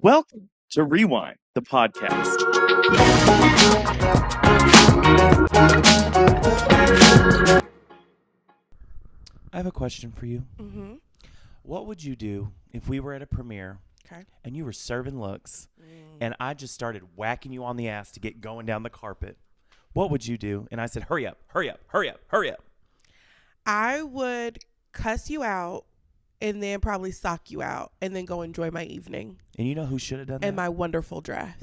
Welcome to Rewind, the podcast. I have a question for you. Mm-hmm. What would you do if we were at a premiere and you were serving looks and I just started whacking you on the ass to get going down the carpet? What would you do? And I said, hurry up, hurry up, hurry up, hurry up. I would cuss you out and then probably sock you out and then go enjoy my evening. And you know who should have done that? And my wonderful dress.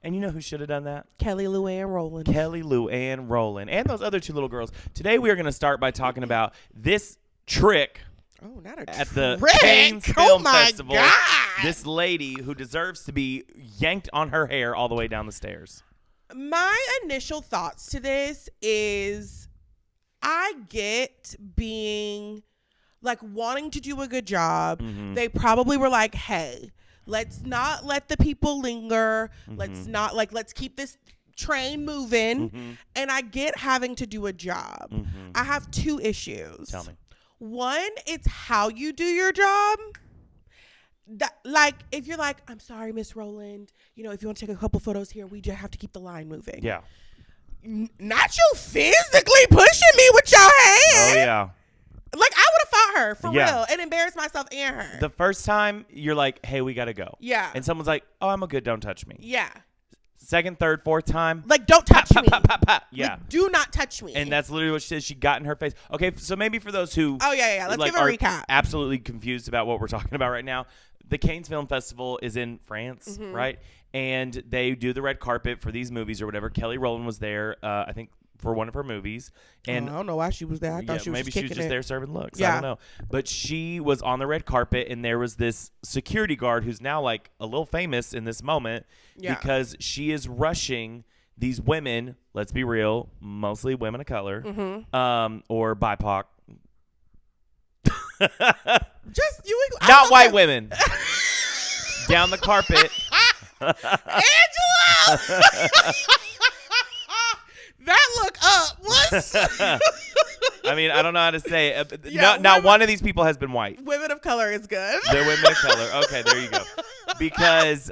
And you know who should have done that? Kelly Rowland. Kelly Rowland. And those other two little girls. Today we are going to start by talking about this trick. Oh, not a at trick. the Cannes Film Festival. God. This lady who deserves to be yanked on her hair all the way down the stairs. My initial thoughts to this is I get being like wanting to do a good job. Mm-hmm. They probably were like, hey, let's not let the people linger. Mm-hmm. Let's keep this train moving. Mm-hmm. And I get having to do a job. Mm-hmm. I have two issues. Tell me. One, it's how you do your job. That, like, if you're like, I'm sorry, Miss Rowland, you know, if you want to take a couple photos here, we just have to keep the line moving. Yeah. Not you physically pushing me with your hand. Oh, yeah. Like, I would have fought her for Yeah. real and embarrassed myself and her. The first time, you're like, hey, we got to go. Yeah. And someone's like, oh, I'm good, don't touch me. Yeah. Second, third, fourth time. Like, don't touch me. Yeah. Like, do not touch me. And that's literally what she said. She got in her face. Okay, so maybe for those who Let's give a are recap. absolutely confused about what we're talking about right now, the Cannes Film Festival is in France, right? And they do the red carpet for these movies or whatever. Kelly Rowland was there, I think, for one of her movies. And I don't know why she was there. I thought she was maybe just she was kicking just it. there serving looks. Yeah. I don't know. But she was on the red carpet, and there was this security guard who's now like a little famous in this moment because she is rushing these women, let's be real, mostly women of color, or BIPOC. Just you. Not white women. Down the carpet. Angela! That look up. What? I mean, I don't know how to say it. Yeah, Now, one of these people has been white. Women of color is good. They're women of color. Okay, there you go. Because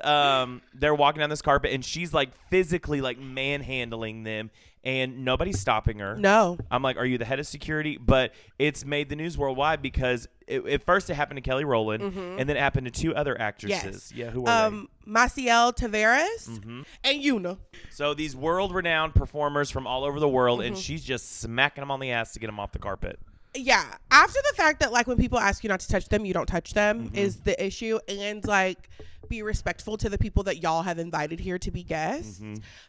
they're walking down this carpet, and she's like physically like manhandling them, and nobody's stopping her. No. I'm like, are you the head of security? But it's made the news worldwide because at first it happened to Kelly Rowland, and then it happened to two other actresses. Yes. Yeah, who are they? Maciel Tavares and Una. So these world-renowned performers from all over the world, and she's just smacking them on the ass to get them off the carpet. Yeah. After the fact that, like, when people ask you not to touch them, you don't touch them is the issue. And, like, be respectful to the people that y'all have invited here to be guests.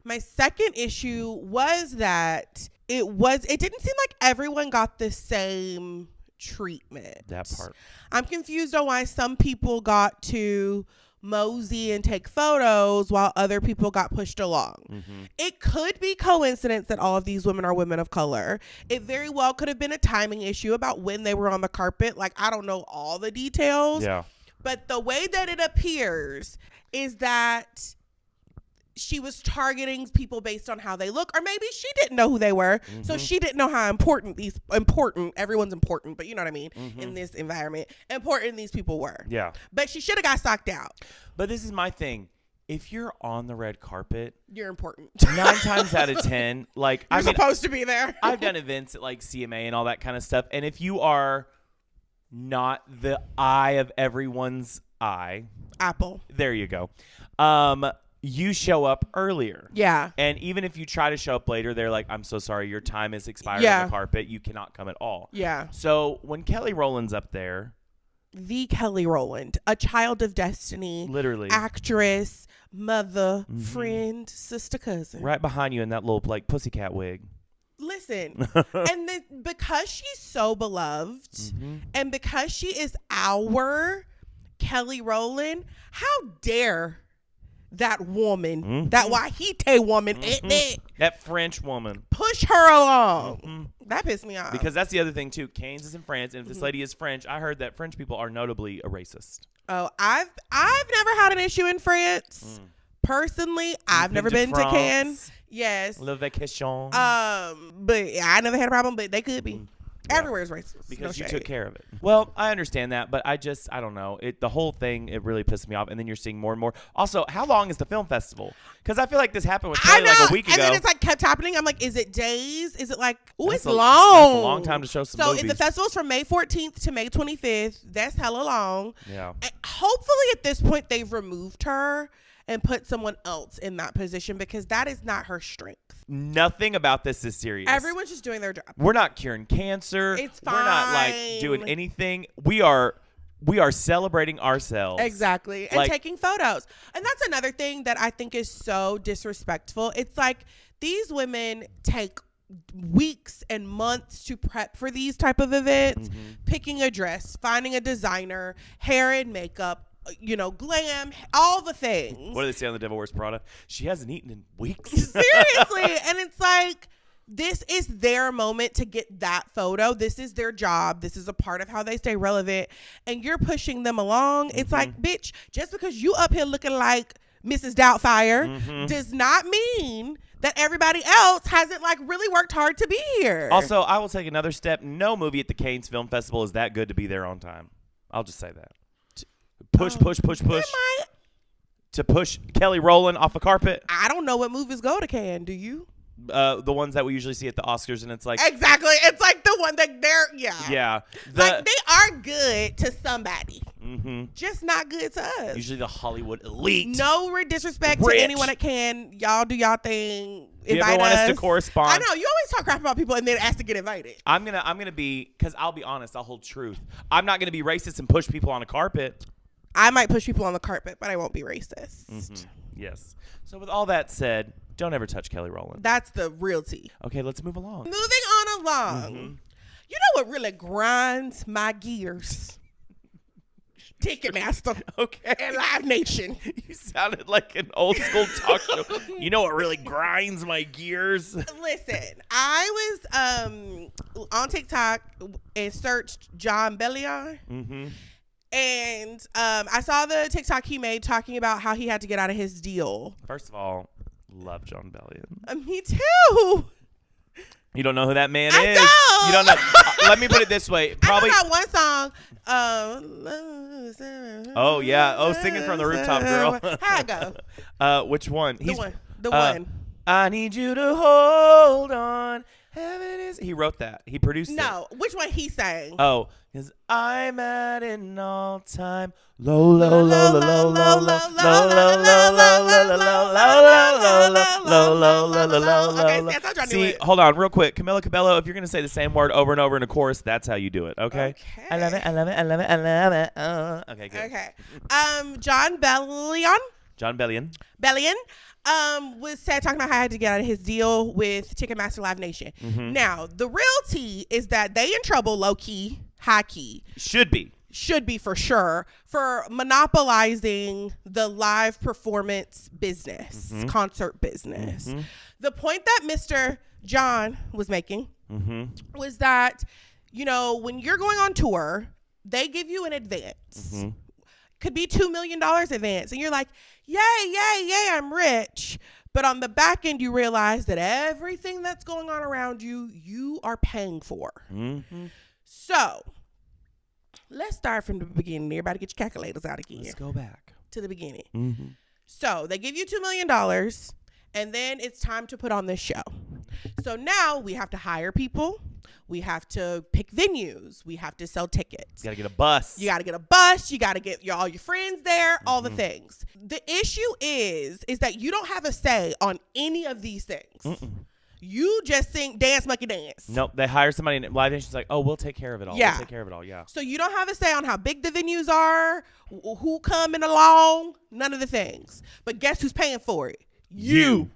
My second issue was that it didn't seem like everyone got the same treatment. That part. I'm confused on why some people got to mosey and take photos while other people got pushed along. It could be coincidence that all of these women are women of color. It very well could have been a timing issue about when they were on the carpet. Like, I don't know all the details. Yeah. But the way that it appears is that she was targeting people based on how they look, or maybe she didn't know who they were, so she didn't know how important everyone's important, but you know what I mean, in this environment, important these people were. Yeah. But she should have got socked out. But this is my thing. If you're on the red carpet, You're important. 9 times out of 10, like You're supposed to be there. I've done events at like CMA and all that kind of stuff, and if you are not the eye of everyone's eye, Apple. there you go. You show up earlier. Yeah. And even if you try to show up later, they're like, I'm so sorry, your time is expired on the carpet. You cannot come at all. Yeah. So when Kelly Rowland's up there. The Kelly Rowland, a child of destiny. Literally. Actress, mother, friend, sister, cousin. Right behind you in that little like pussycat wig. Listen, and because she's so beloved and because she is our Kelly Rowland, how dare that woman, that Wahite woman, that French woman, push her along. That pissed me off. Because that's the other thing too. Cannes is in France, and if this lady is French, I heard that French people are notably a racist. Oh, I've never had an issue in France. Personally, I've never been to Cannes. Yes. Le vacation. But I never had a problem, but they could be. Everywhere is racist. Because you took care of it. Well, I understand that, but I don't know. The whole thing, it really pissed me off. And then you're seeing more and more. Also, how long is the film festival? Because I feel like this happened with Kelly like a week ago. And then it's like kept happening. I'm like, is it days? Is it like, it's long. That's a long time to show some movies. So the festival's from May 14th to May 25th. That's hella long. Yeah. And hopefully at this point they've removed her and put someone else in that position because that is not her strength. Nothing about this is serious. Everyone's just doing their job. We're not curing cancer. It's fine. We're not like doing anything. We are celebrating ourselves. Exactly. And taking photos. And that's another thing that I think is so disrespectful. It's like these women take weeks and months to prep for these type of events, picking a dress, finding a designer, hair and makeup, glam, all the things. What do they say on The Devil Wears Prada? She hasn't eaten in weeks. Seriously. And it's like, this is their moment to get that photo. This is their job. This is a part of how they stay relevant. And you're pushing them along. It's like, bitch, just because you up here looking like Mrs. Doubtfire does not mean that everybody else hasn't like really worked hard to be here. Also, I will take another step. No movie at the Cannes Film Festival is that good to be there on time. I'll just say that. Push. To push Kelly Rowland off a carpet. I don't know what movies go to Cannes. Do you? The ones that we usually see at the Oscars, and it's like exactly. It's like the one that they're yeah. Like they are good to somebody, just not good to us. Usually the Hollywood elite. No disrespect to anyone that can. Y'all do y'all thing. If you ever want us to correspond, I know you always talk crap about people and then ask to get invited. I'm gonna be, because I'll be honest. I'll hold truth. I'm not gonna be racist and push people on a carpet. I might push people on the carpet, but I won't be racist. Yes. So with all that said, don't ever touch Kelly Rowland. That's the real tea. Okay, let's move along. Moving on along. You know what really grinds my gears? Ticketmaster. Okay. And LiveNation. You sounded like an old school talk show. You know what really grinds my gears? Listen, I was on TikTok and searched John Bellion. And I saw the TikTok he made talking about how he had to get out of his deal. First of all, love John Bellion. Me too. You don't know who that man is? Don't. You don't know. Let me put it this way. Probably. I know that one song. Oh, yeah. Oh, singing from the rooftop, girl. How it go? Which one? The one. I need you to hold on. Heaven is. He wrote that. He produced it. No. Which one he sang? Oh, because I'm at an all-time low, low, low, low, low, low, low, low, low, low, low, low. Okay, I thought y'all knew it. Hold on, real quick. Camila Cabello, if you're going to say the same word over and over in a chorus, that's how you do it, okay? I love it, I love it, I love it, I love it. Okay, good. Okay. John Bellion. John Bellion. Was talking about how I had to get out of his deal with Ticketmaster LiveNation. Now, the real tea is that they in trouble, low key, high key. Should be for sure, for monopolizing the live performance business, concert business. The point that Mr. John was making was that, when you're going on tour, they give you an advance. Could be $2 million advance. And you're like, yay, I'm rich. But on the back end, you realize that everything that's going on around you, you are paying for. So let's start from the beginning. Everybody get your calculators out again. Let's go back to the beginning. So they give you $2 million and then it's time to put on this show. So now we have to hire people. We have to pick venues. We have to sell tickets. You got to get a bus. You got to get all your friends there, all the things. The issue is that you don't have a say on any of these things. You just sing, dance, monkey dance. Nope. They hire somebody in LiveNation's like, oh, we'll take care of it all. Yeah. We'll take care of it all. Yeah. So you don't have a say on how big the venues are, who coming along, none of the things. But guess who's paying for it? You.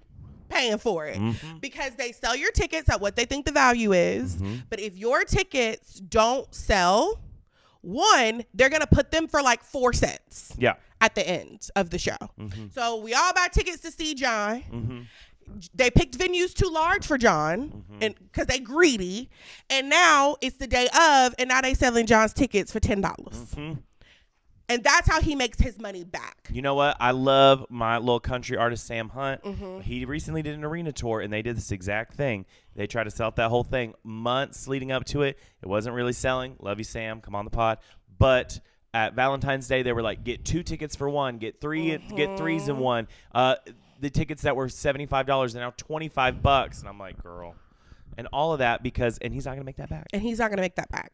Paying for it because they sell your tickets at what they think the value is. But if your tickets don't sell, one, they're going to put them for like 4 cents at the end of the show. So we all buy tickets to see John. They picked venues too large for John and because they greedy. And now it's the day of and now they selling John's tickets for $10. And that's how he makes his money back. You know what? I love my little country artist, Sam Hunt. He recently did an arena tour, and they did this exact thing. They tried to sell that whole thing months leading up to it. It wasn't really selling. Love you, Sam. Come on the pod. But at Valentine's Day, they were like, get 2 tickets for one, get 3, get 3s in one. The tickets that were $75 are now $25. And I'm like, girl. And all of that and he's not going to make that back.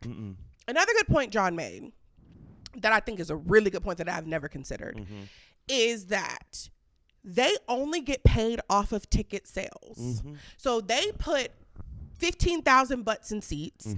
Another good point John made that I think is a really good point that I've never considered is that they only get paid off of ticket sales. So they put 15,000 butts in seats.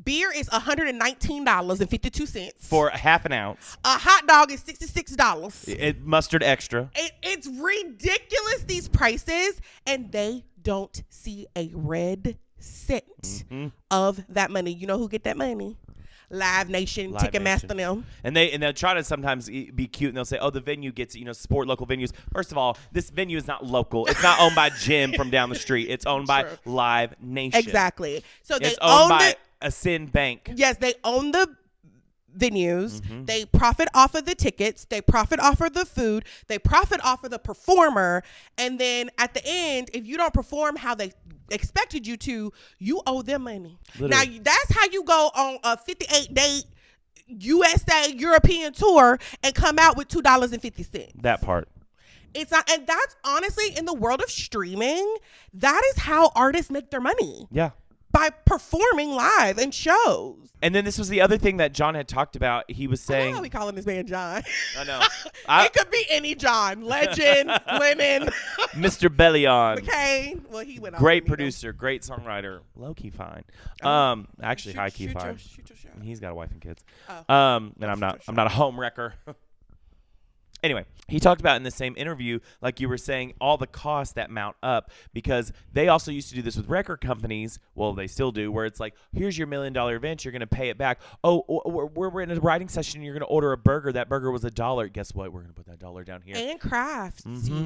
Beer is $119.52 for a half an ounce. A hot dog is $66. Mustard extra. It's ridiculous, these prices, and they don't see a red cent of that money. You know who get that money? LiveNation, Ticketmaster, them. And they'll try to sometimes be cute, and they'll say, oh, the venue gets, support local venues. First of all, this venue is not local. It's not owned by Jim from down the street. It's owned by LiveNation. Exactly. So it's owned by Ascend Bank. Yes, they own the venues. They profit off of the tickets. They profit off of the food. They profit off of the performer. And then at the end, if you don't perform how they expected you to, you owe them money. Literally. Now, that's how you go on a 58-day USA European tour and come out with $2.50. That part. It's not, and that's honestly, in the world of streaming, that is how artists make their money. Yeah. By performing live and shows. And then this was the other thing that John had talked about. He was saying, I know how we calling this man John. I know. It could be any John. Legend, Lemon. Mr. Bellion. Okay. Well, he went on. Great producer, great songwriter. Low-key fine. Actually high-key fine. He's got a wife and kids. And I'm not a home wrecker. Anyway, he talked about in the same interview, like you were saying, all the costs that mount up, because they also used to do this with record companies. Well, they still do, where it's like, here's your $1 million event. You're going to pay it back. Oh, we're in a writing session. You're going to order a burger. That burger was $1. Guess what? We're going to put that $1 down here. And crafts.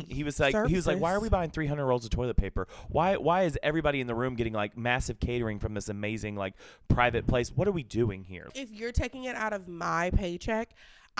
He was like, why are we buying 300 rolls of toilet paper? Why is everybody in the room getting like massive catering from this amazing like private place? What are we doing here? If you're taking it out of my paycheck,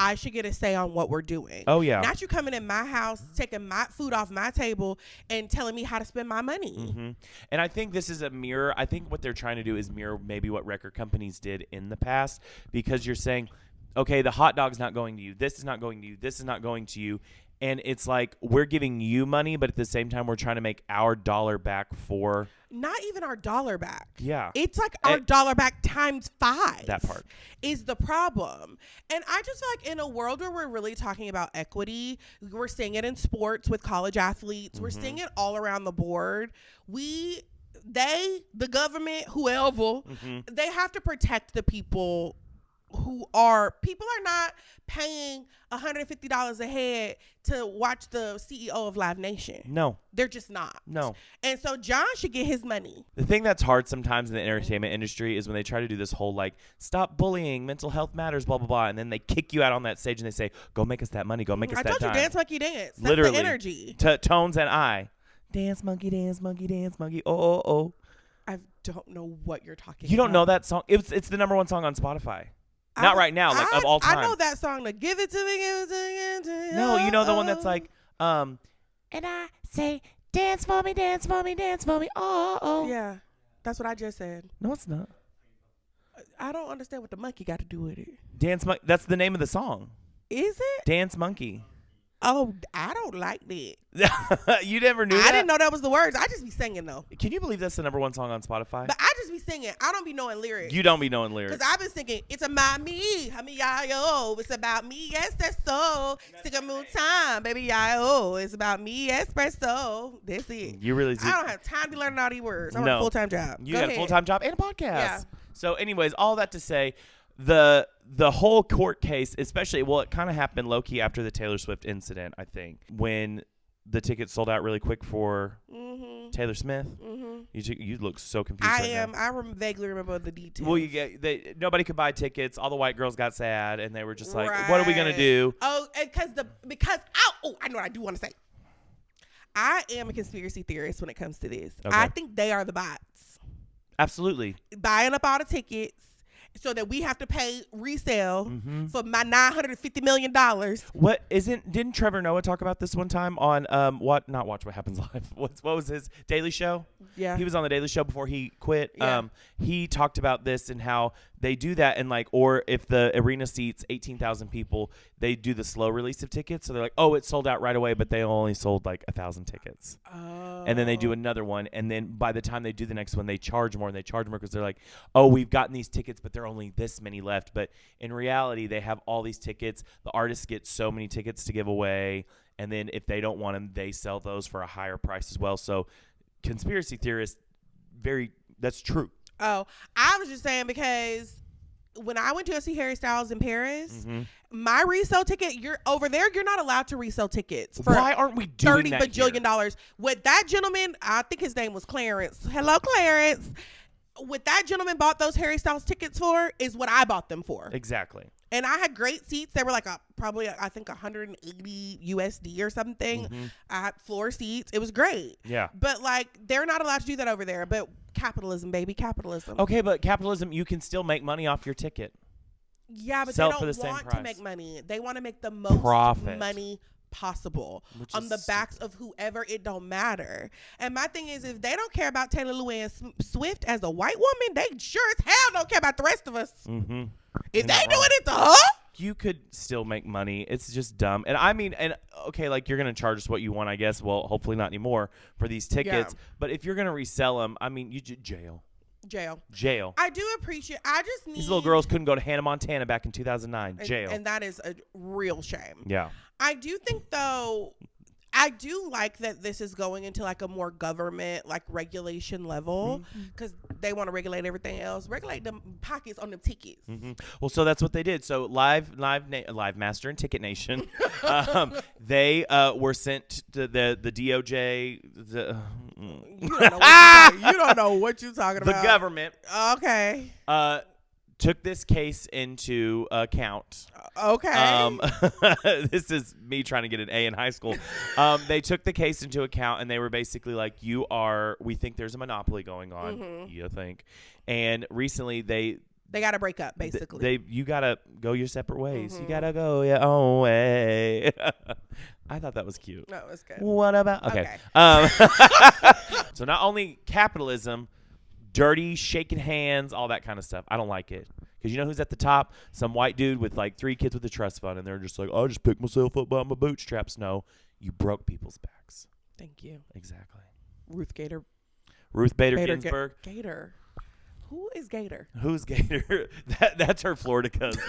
I should get a say on what we're doing. Oh, yeah. Not you coming in my house, taking my food off my table and telling me how to spend my money. And I think this is a mirror. I think what they're trying to do is mirror maybe what record companies did in the past, because you're saying, okay, the hot dog's not going to you. This is not going to you. This is not going to you. And it's like, we're giving you money, but at the same time, we're trying to make our dollar back for... Not even our dollar back. Yeah. It's like our dollar back times 5. That part. Is the problem. And I just feel like in a world where we're really talking about equity, we're seeing it in sports with college athletes. We're seeing it all around the board. The government, whoever, they have to protect the people are not paying $150 a head to watch the CEO of LiveNation. No. They're just not. No. And so John should get his money. The thing that's hard sometimes in the entertainment industry is when they try to do this whole like, stop bullying, mental health matters, blah, blah, blah. And then they kick you out on that stage and they say, go make us that money. Go make us that dime. I told you, dance, monkey, dance. That's literally. the energy. Tones and I. Dance, monkey, dance, monkey, dance, monkey. Oh, oh, oh. I don't know what you're talking about. You don't know that song? It's the #1 song on Spotify. Not right now, like of all time. I know that song, to give it to me, give it to me, give it to me. No, you know the one that's like, and I say, dance for me, dance for me, dance for me, oh, oh. Yeah, that's what I just said. No, it's not. I don't understand what the monkey got to do with it. Dance Monkey, that's the name of the song. Is it? Dance Monkey. Oh, I don't like that. You never knew that? I didn't know that was the words. I just be singing, though. Can you believe that's the #1 song on Spotify? But I just be singing. I don't be knowing lyrics. You don't be knowing lyrics. Because I've been singing, it's about me. I mean, yo, it's about me. Yes, that's so. Stick a moon time, baby, yo. It's about me, espresso. That's it. You really do. I don't have time to learn all these words. I want a full-time job. You got a full-time job and a podcast. Yeah. So anyways, all that to say, the whole court case, especially, well, it kind of happened low-key after the Taylor Swift incident, I think, when the tickets sold out really quick for Taylor Smith. You look so confused now. I vaguely remember the details. Well, nobody could buy tickets. All the white girls got sad, and they were just like, what are we going to do? Oh, I know what I do want to say. I am a conspiracy theorist when it comes to this. Okay. I think they are the bots. Absolutely. Buying up all the tickets so that we have to pay resale for my $950 million. Didn't Trevor Noah talk about this one time on not Watch What Happens Live? What was his Daily Show? Yeah. He was on the Daily Show before he quit. Yeah. He talked about this and how they do that, and or if the arena seats 18,000 people, they do the slow release of tickets. So they're like, oh, it sold out right away, but they only sold 1,000 tickets. Oh. And then they do another one, and then by the time they do the next one, they charge more, and they charge more because they're like, oh, we've gotten these tickets, but there are only this many left. But in reality, they have all these tickets. The artists get so many tickets to give away, and then if they don't want them, they sell those for a higher price as well. So conspiracy theorists, that's true. Oh, I was just saying because when I went to go see Harry Styles in Paris, my resale ticket, you're over there, you're not allowed to resell tickets. Why aren't we doing $30 that bajillion dollars? What that gentleman, I think his name was Clarence. Hello, Clarence. What that gentleman bought those Harry Styles tickets for is what I bought them for. Exactly. And I had great seats. They were probably I think 180 USD or something. I had floor seats. It was great. Yeah. But they're not allowed to do that over there. But capitalism, baby, capitalism. Okay, but capitalism, you can still make money off your ticket. Yeah, but Sell they it for don't the same want price. to make money. They want to make the most Profit. money possible on the stupid. backs of whoever. It don't matter. And my thing is, if they don't care about Taylor Swift as a white woman, they sure as hell don't care about the rest of us. If they doing it to her, you could still make money. It's just dumb. And I mean, okay, you're going to charge us what you want, I guess. Well, hopefully not anymore for these tickets. Yeah. But if you're going to resell them, I mean, jail. I do appreciate. I just need. These little girls couldn't go to Hannah, Montana back in 2009. Jail. And that is a real shame. Yeah. I do think, though, I do like that this is going into a more government regulation level because they want to regulate everything else. Regulate them pockets on them tickets. Well, so that's what they did. So LiveMaster and Ticketnation, they were sent to the DOJ. You don't know what you're talking about. The government. Okay. Took this case into account. Okay. This is me trying to get an A in high school. They took the case into account, and they were basically like, we think there's a monopoly going on. You think. And recently they got to break up, basically. You got to go your separate ways. You got to go your own way. I thought that was cute. No, it was good. What about? Okay. So not only capitalism, dirty, shaking hands, all that kind of stuff. I don't like it. Because you know who's at the top? Some white dude with 3 kids with a trust fund, and they're just like, I just picked myself up by my bootstraps. No, you broke people's backs. Thank you. Exactly. Ruth Bader Ginsburg. Gator. Who is Gator? Who's Gator? That's her Florida cousin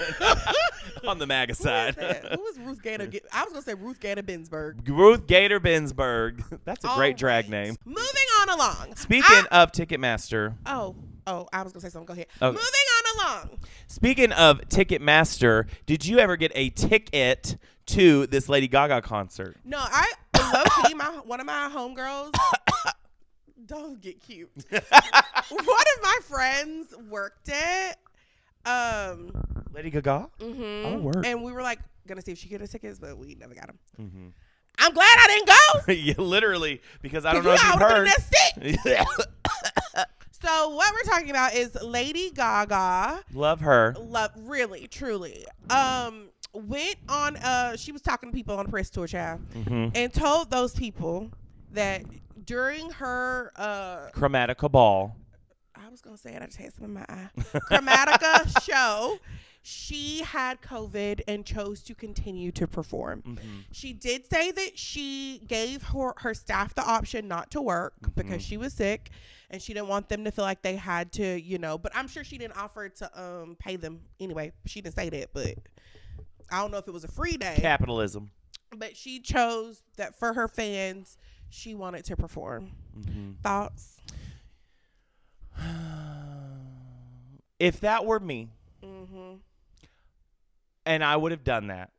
on the MAGA side. Who is Ruth Gator? I was going to say Ruth Gator Binsburg. Ruth Gator Binsburg. That's a great drag name. Moving on along. Speaking of Ticketmaster. Oh, I was going to say something. Go ahead. Okay. Moving on along. Speaking of Ticketmaster, did you ever get a ticket to this Lady Gaga concert? No, low-key, one of my homegirls. Don't get cute. One of my friends worked it. Lady Gaga? Oh, work. And we were gonna see if she could get us tickets, but we never got them. I'm glad I didn't go. Yeah, literally, because I don't know if you've heard. So what we're talking about is Lady Gaga. Love her. Really, truly. Went on. She was talking to people on a press tour, child, and told those people that during her Chromatica ball. I was gonna say it. I just had some in my eye. Chromatica show. She had COVID and chose to continue to perform. She did say that she gave her staff the option not to work because she was sick and she didn't want them to feel like they had to, but I'm sure she didn't offer to pay them anyway. She didn't say that, but I don't know if it was a free day. Capitalism. But she chose that for her fans, she wanted to perform. Thoughts? If that were me, and I would have done that,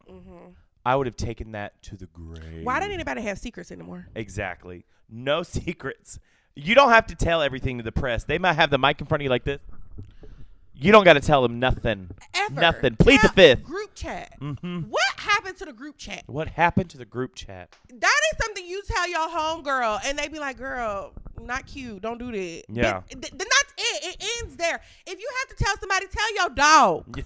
I would have taken that to the grave. Why doesn't anybody have secrets anymore? Exactly. No secrets. You don't have to tell everything to the press. They might have the mic in front of you like this. You don't got to tell them nothing. Ever. Nothing. Plead the fifth. Group chat. What happened to the group chat? What happened to the group chat? That is something you tell your homegirl, and they be like, girl, not cute. Don't do that. Yeah. Then that's It ends there. If you have to tell somebody, tell your dog.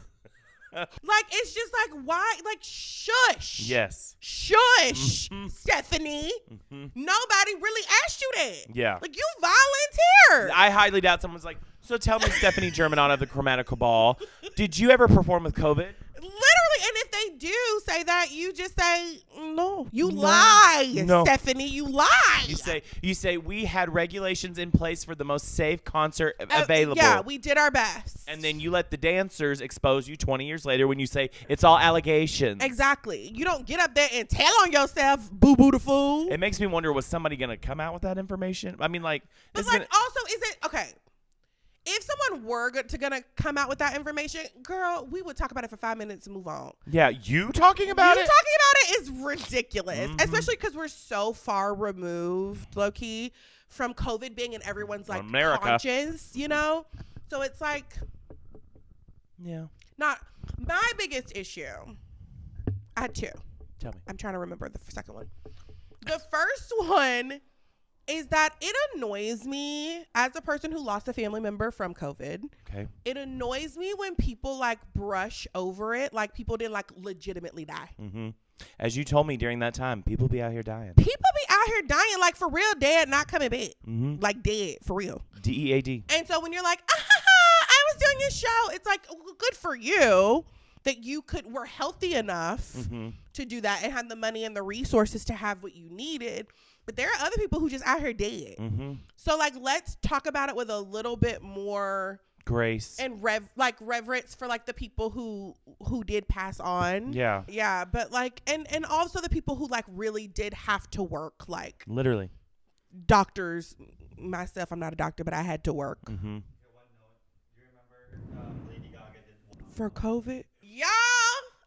Like, it's just like, why? Like, shush. Yes. Shush, Stephanie. Nobody really asked you that. Yeah. Like, you volunteered. I highly doubt someone's like, so tell me, Stephanie Germanon of the Chromatical Ball, did you ever perform with COVID? Literally, and if they do say that, you just say, no. You lie, Stephanie. You lie. You say we had regulations in place for the most safe concert available. Yeah, we did our best. And then you let the dancers expose you 20 years later when you say it's all allegations. Exactly. You don't get up there and tell on yourself, boo-boo the fool. It makes me wonder, was somebody going to come out with that information? I mean, like. But like, also, is it, okay. If someone were gonna come out with that information, girl, we would talk about it for 5 minutes and move on. Yeah, you talking about it? You talking about it is ridiculous, especially because we're so far removed, low key, from COVID being in everyone's like conscience, you know. So it's like, yeah, not my biggest issue. I had two. Tell me. I'm trying to remember the second one. The first one is that it annoys me as a person who lost a family member from COVID. Okay. It annoys me when people like brush over it, like people didn't like legitimately die. Mm-hmm. As you told me during that time, people be out here dying. People be out here dying, like for real, dead, not coming back. Mm-hmm. Like dead, for real. DEAD. And so when you're like, I was doing this show, it's like, well, good for you that you were healthy enough to do that and had the money and the resources to have what you needed. But there are other people who just out here dead. Mm-hmm. So like, let's talk about it with a little bit more grace and reverence for like the people who did pass on. Yeah. But like, and also the people who like really did have to work, like literally doctors. Myself, I'm not a doctor, but I had to work. Mm-hmm. Do you remember Lady Gaga did for COVID? Y'all,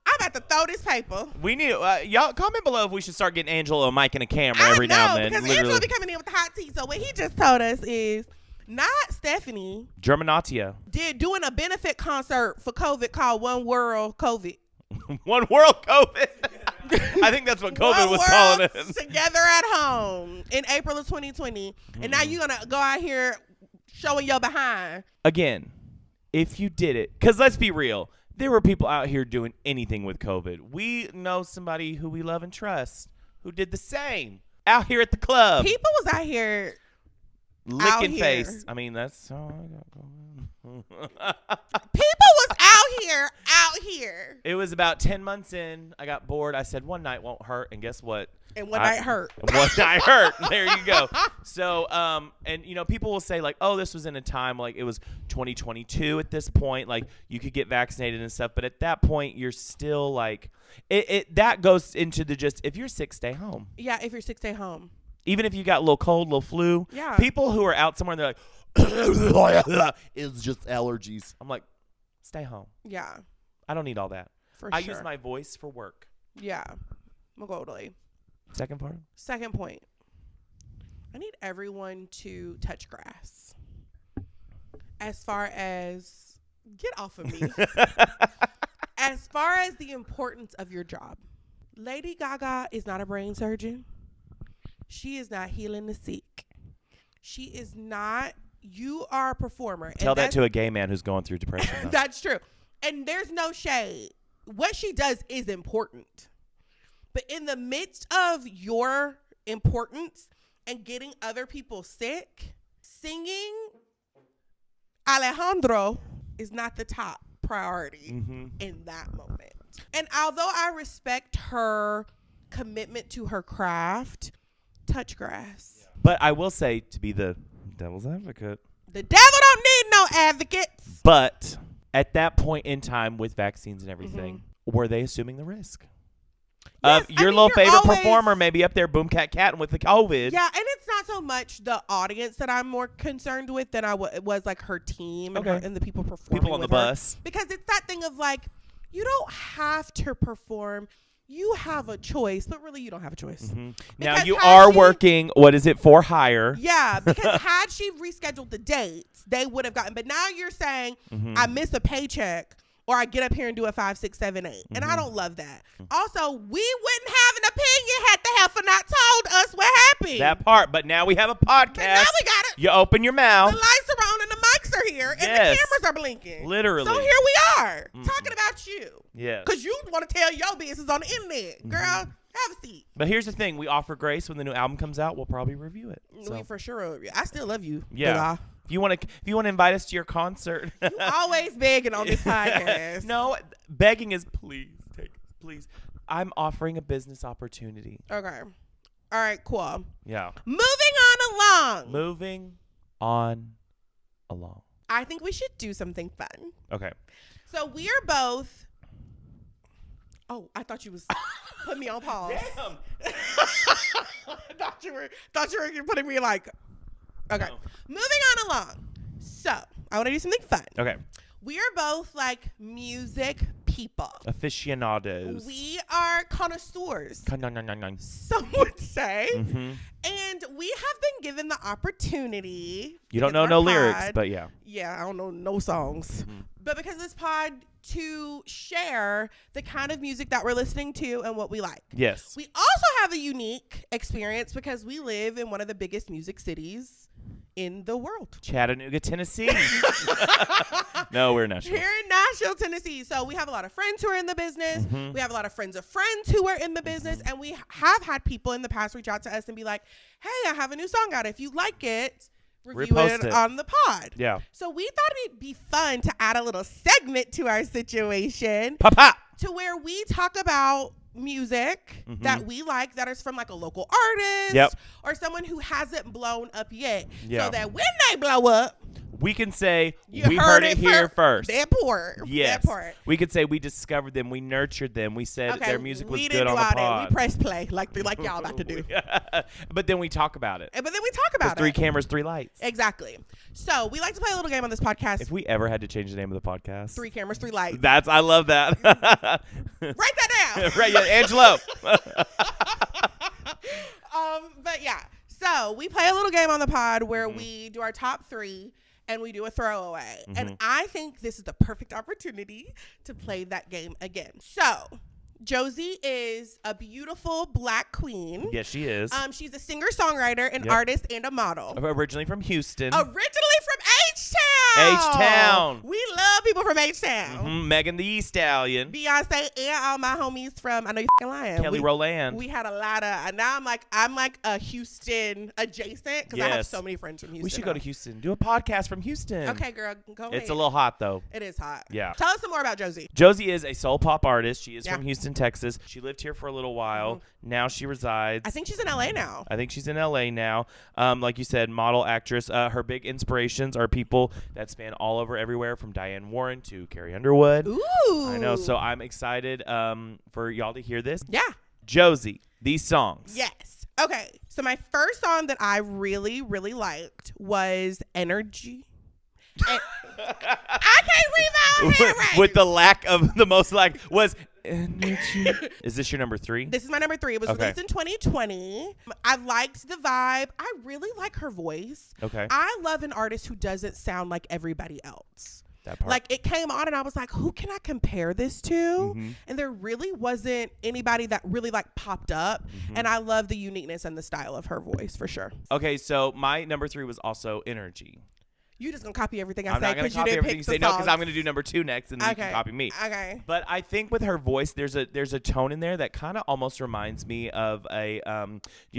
I'm about to throw this paper. We need y'all comment below if we should start getting Angelo a mic and a camera every now and then. Because Angelo be coming in with the hot tea. So what he just told us is not Stephanie Germanatia doing a benefit concert for COVID called One World COVID. One World COVID. I think that's what COVID was calling it. Together at home in April of 2020. And now you're going to go out here showing your behind. Again, if you did it, because let's be real, there were people out here doing anything with COVID. We know somebody who we love and trust who did the same out here at the club. People was out here licking face. I mean, that's how I got COVID. People was out here. It was about 10 months in. I got bored. I said, one night won't hurt. And guess what? And one night hurt. One night hurt. There you go. So, and you know, people will say like, oh, this was in a time like it was 2022 at this point. Like you could get vaccinated and stuff. But at that point, you're still like, that goes into the just, if you're sick, stay home. Yeah, if you're sick, stay home. Even if you got a little cold, a little flu. Yeah. People who are out somewhere and they're like, it's just allergies. I'm like, stay home. Yeah. I don't need all that. I use my voice for work. Yeah. Totally. Second part? Second point. I need everyone to touch grass. As far as, get off of me. As far as the importance of your job. Lady Gaga is not a brain surgeon. She is not healing the sick. She is not. You are a performer. Tell that to a gay man who's going through depression. That's true. And there's no shade. What she does is important. But in the midst of your importance and getting other people sick, singing Alejandro is not the top priority in that moment. And although I respect her commitment to her craft, touch grass. But I will say, to be the devil's advocate, the devil don't need no advocates. But at that point in time with vaccines and everything, were they assuming the risk? Yes, your little favorite performer may be up there boom cat catting with the COVID. Yeah, and it's not so much the audience that I'm more concerned with than it was like her team and the people performing. People on the bus. Because it's that thing of like, you don't have to perform. You have a choice, but really you don't have a choice. Now you are working, what is it, for hire? Yeah, because had she rescheduled the dates, they would have gotten. But now you're saying, I miss a paycheck, or I get up here and do a 5, 6, 7, 8. And I don't love that. Also, we wouldn't have an opinion had the heifer not told us what happened. That part, but now we have a podcast. But now we got it. You open your mouth. The lights are on and the mics are here. here and the cameras are blinking. Literally. So here we are talking about you. Yes. Because you want to tell your business on the internet. Girl, have a seat. But here's the thing. We offer grace. When the new album comes out, we'll probably review it. So. We for sure. I still love you. Yeah. If you want to invite us to your concert. You always begging on this podcast. No, begging is please. I'm offering a business opportunity. Okay. All right, cool. Yeah. Moving on along. I think we should do something fun. Okay. So we are both. Oh, I thought you was putting me on pause. Damn. thought you were putting me like. Okay. No. Moving on along. So I want to do something fun. Okay. We are both like music people. Aficionados. We are connoisseurs. Some would say. Mm-hmm. And we have been given the opportunity. You don't know no lyrics, but yeah. Yeah, I don't know no songs. Mm-hmm. But because of this pod, to share the kind of music that we're listening to and what we like. Yes. We also have a unique experience because we live in one of the biggest music cities in the world. Chattanooga, Tennessee. No, we're in Nashville. Here in Nashville, Tennessee. So we have a lot of friends who are in the business. Mm-hmm. We have a lot of friends of friends who are in the business. And we have had people in the past reach out to us and be like, hey, I have a new song out. If you like it, review it on the pod. Yeah. So we thought it'd be fun to add a little segment to our situation. Pop. To where we talk about music that we like that is from like a local artist or someone who hasn't blown up yet. So that when they blow up, we can say we heard it here first. That part. Yes. That part. We could say we discovered them. We nurtured them. We said their music was good on the pod. We press play like y'all about to do. But then we talk about it. Three cameras, three lights. Exactly. So we like to play a little game on this podcast. If we ever had to change the name of the podcast. 3 cameras, 3 lights. I love that. Write that down. Right, yeah, Angelo. But yeah. So we play a little game on the pod where we do our top 3 and we do a throwaway. And I think this is the perfect opportunity to play that game again. So Josey is a beautiful black queen. Yes, she is. She's a singer-songwriter, an artist, and a model. Originally from Houston. H-Town. We love people from H-Town. Megan Thee Stallion. Beyonce and all my homies from I Know You Fucking Lying. Kelly Rowland. We had a lot of, now I'm like a Houston adjacent because I have so many friends from Houston. We should go to Houston. Do a podcast from Houston. Okay, girl, go ahead. It's a little hot though. It is hot. Yeah. Tell us some more about Josey. Josey is a soul pop artist. She is from Houston, Texas. She lived here for a little while. Now she resides. I think she's in LA now. Like you said, model, actress. Her big inspirations are people that span all over everywhere from Diane Warren to Carrie Underwood. Ooh. I know. So I'm excited for y'all to hear this. Yeah. Josey, these songs. Yes. Okay. So my first song that I really, really liked was Energy. I can't read my right. With the lack of the most was Energy. Is this your number 3? This is my number 3. It was released in 2020. I liked the vibe. I really like her voice. Okay. I love an artist who doesn't sound like everybody else. That part. Like it came on and I was like, who can I compare this to? And there really wasn't anybody that really like popped up. And I love the uniqueness and the style of her voice for sure. Okay, so my number 3 was also Energy. You just gonna copy everything I I'm say because you didn't pick the songs. No, because I'm gonna do number 2 next, and then you can copy me. Okay. But I think with her voice, there's a tone in there that kind of almost reminds me of a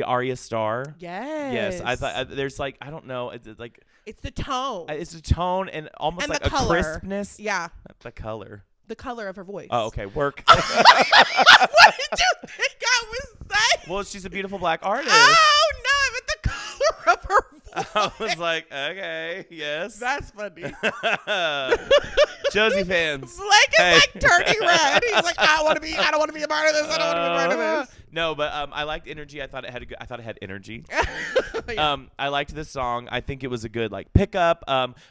Arya Starr. Yes. Yes. I thought there's like I don't know. It's like it's the tone. It's the tone and almost and like the a color. crispness. Yeah. The color. The color of her voice. Oh, okay. Work. What did you think I was saying? Well, she's a beautiful black artist. Oh no, but the color of her voice. I was like, okay, yes. That's funny. Josey fans. Blake is like turning red. He's like, I don't want to be a part of this. I don't want to be a part of this. No, but I liked Energy. I thought it had energy. Yeah. I liked this song. I think it was a good like pickup.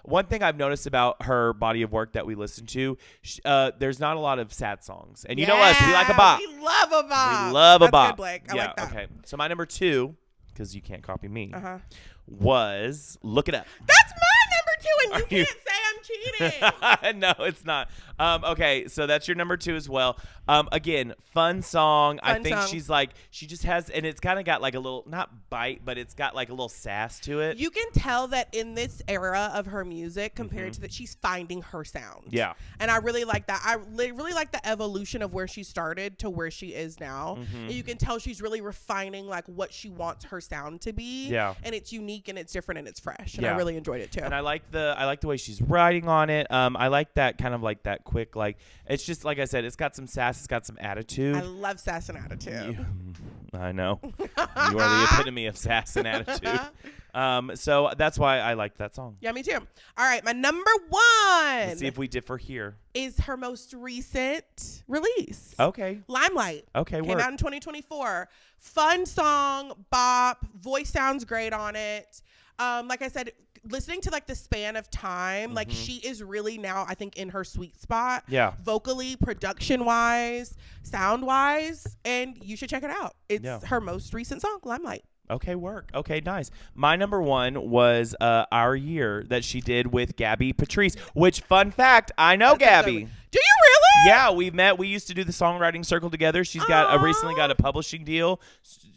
One thing I've noticed about her body of work that we listen to, there's not a lot of sad songs. And you know us, we like a bop. We love a bop. We love a That's bop. Good, Blake. I like that. Okay. So my number 2, because you can't copy me, was Look It Up. That's my number 2, and you can't say I'm cheating. No, it's not. Okay, so that's your number 2 as well. Again, fun song. I think she's like, she just has, and it's kind of got like a little, not bite, but it's got like a little sass to it. You can tell that in this era of her music compared to that, she's finding her sound. Yeah. And I really like that. I really like the evolution of where she started to where she is now. And you can tell she's really refining like what she wants her sound to be. Yeah. And it's unique and it's different and it's fresh. And I really enjoyed it too. And I like the way she's writing on it. I like that kind of like that quick, like, it's just like I said, it's got some sass, it's got some attitude. I love sass and attitude. I know. You are the epitome of sass and attitude. So that's why I like that song. Yeah, me too. All right, my number 1. Let's see if we differ here. Is her most recent release. Okay. Limelight. Okay, Came out in 2024. Fun song, bop, voice sounds great on it. Like I said, listening to like the span of time, like she is really now, I think, in her sweet spot. Yeah. Vocally, production wise, sound wise, and you should check it out. It's her most recent song, Limelight. Okay, work. Okay, nice. My number 1 was Our Year that she did with Gabby Patrice, which, fun fact, I know Gabby. Do you really? Yeah, we met. We used to do the songwriting circle together. She's got recently got a publishing deal.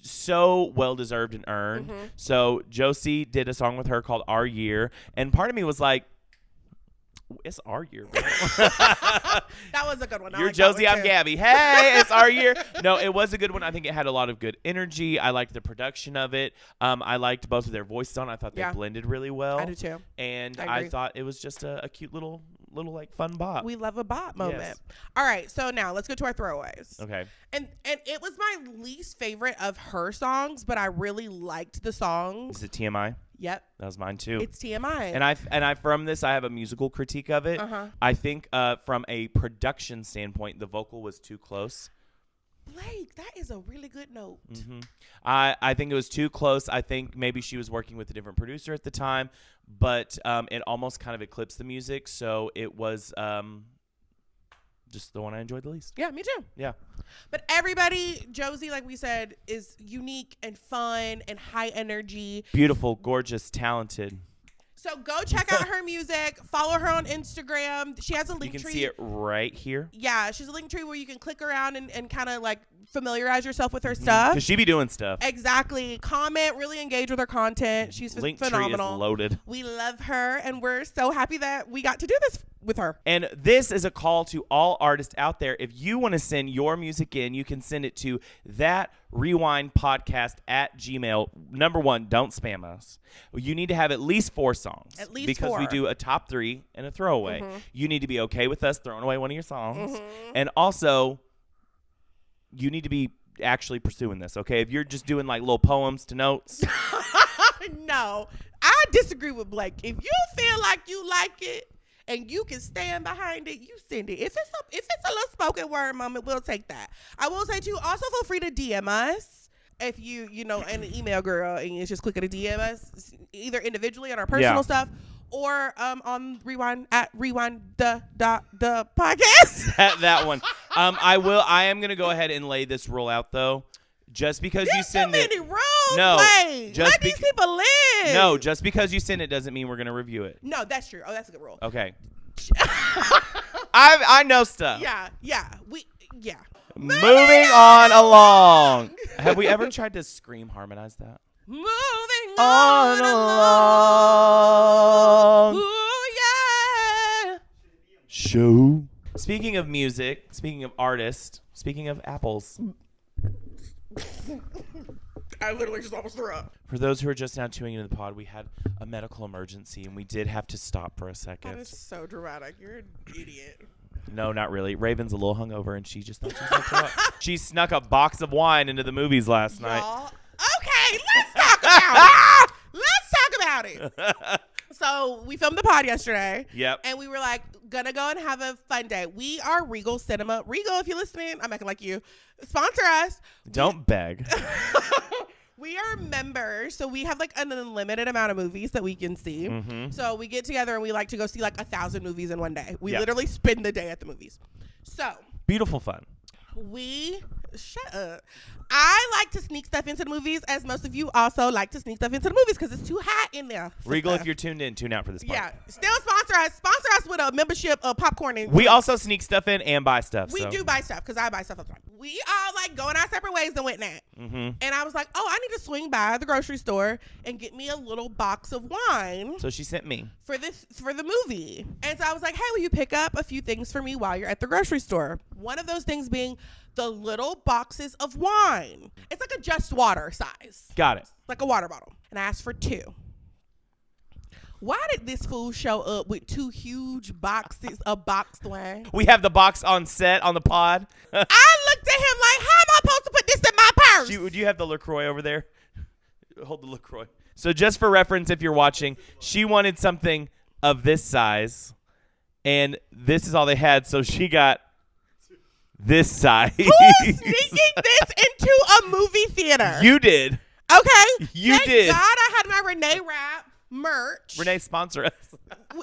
So well-deserved and earned. So Josey did a song with her called Our Year. And part of me was like, it's our year. That was a good one. You're Josey, I'm Gabby. Hey, it's our year. No, it was a good one. I think it had a lot of good energy. I liked the production of it. I liked both of their voices on. I thought they blended really well. I do too. And I thought it was just a cute little like fun bop. We love a bop moment. Yes. All right, so now let's go to our throwaways. Okay. And it was my least favorite of her songs, but I really liked the songs. Is it TMI? Yep. That was mine too. It's TMI. And I from this I have a musical critique of it. I think from a production standpoint the vocal was too close. Blake, that is a really good note. I think it was too close. I think maybe she was working with a different producer at the time, but it almost kind of eclipsed the music, so it was just the one I enjoyed the least. Yeah, me too. Yeah. But everybody, Josey, like we said, is unique and fun and high energy. Beautiful, gorgeous, talented. So go check out her music. Follow her on Instagram. She has a link tree. You can see it right here. Yeah, she's a link tree where you can click around and kind of like familiarize yourself with her stuff. Because she be doing stuff. Exactly. Comment, really engage with her content. She's link phenomenal. Tree is loaded. We love her, and we're so happy that we got to do this with her. And this is a call to all artists out there. If you want to send your music in, you can send it to thatrewindpodcast@gmail. Number 1, don't spam us. You need to have at least 4 songs. At least because 4. we do a top 3 and a throwaway. You need to be okay with us throwing away one of your songs. And also, you need to be actually pursuing this, okay? If you're just doing like little poems to notes. No, I disagree with Blake. If you feel like you like it, and you can stand behind it, you send it. If it's a little spoken word moment, we'll take that. I will say too, also feel free to DM us if you know, an email girl, and you just click on a DM us either individually on our personal stuff or on Rewind the podcast. that one. I am gonna go ahead and lay this rule out though. Just because you send it, let these people live. No, just because you send it doesn't mean we're gonna review it. No, that's true. Oh, that's a good rule. Okay. I know stuff. Yeah. Moving on along. Have we ever tried to scream harmonize that? Moving on along. Ooh, yeah. Show. Speaking of music, speaking of artists, speaking of apples. I literally just almost threw up. For those who are just now tuning into the pod, we had a medical emergency and we did have to stop for a second. That is so dramatic. You're an idiot. No, not really. Raven's a little hungover and she just thought she was going to throw up. She snuck a box of wine into the movies last night. Okay, let's talk about it. Let's talk about it. So we filmed the pod yesterday. Yep. And we were like, gonna go and have a fun day. We are Regal Cinema. Regal, if you're listening, I'm acting like you. Sponsor us. Don't beg. We are members, so we have like an unlimited amount of movies that we can see. So we get together and we like to go see like 1,000 movies in one day. We literally spend the day at the movies. So beautiful fun. Shut up. I like to sneak stuff into the movies, as most of you also like to sneak stuff into the movies because it's too hot in there. Regal, if you're tuned in, tune out for this part. Yeah. Still sponsor us. Sponsor us with a membership of popcorn. And we also sneak stuff in and buy stuff. We do buy stuff because I buy stuff all the time. We all like going our separate ways and whatnot. And I was like, oh, I need to swing by the grocery store and get me a little box of wine. So she sent me. For the movie. And so I was like, hey, will you pick up a few things for me while you're at the grocery store? One of those things being the little boxes of wine. It's like a just water size. Got it. Like a water bottle. And I asked for 2. Why did this fool show up with 2 huge boxes of boxed wine? We have the box on set on the pod. I looked at him like, how am I supposed to put this in my purse? Do you have the LaCroix over there? Hold the LaCroix. So just for reference, if you're watching, she wanted something of this size, and this is all they had, so she got this size. Who is sneaking this into a movie theater? You did. Okay. Thank did. God I had my Renee Rapp merch. Renee, sponsor us.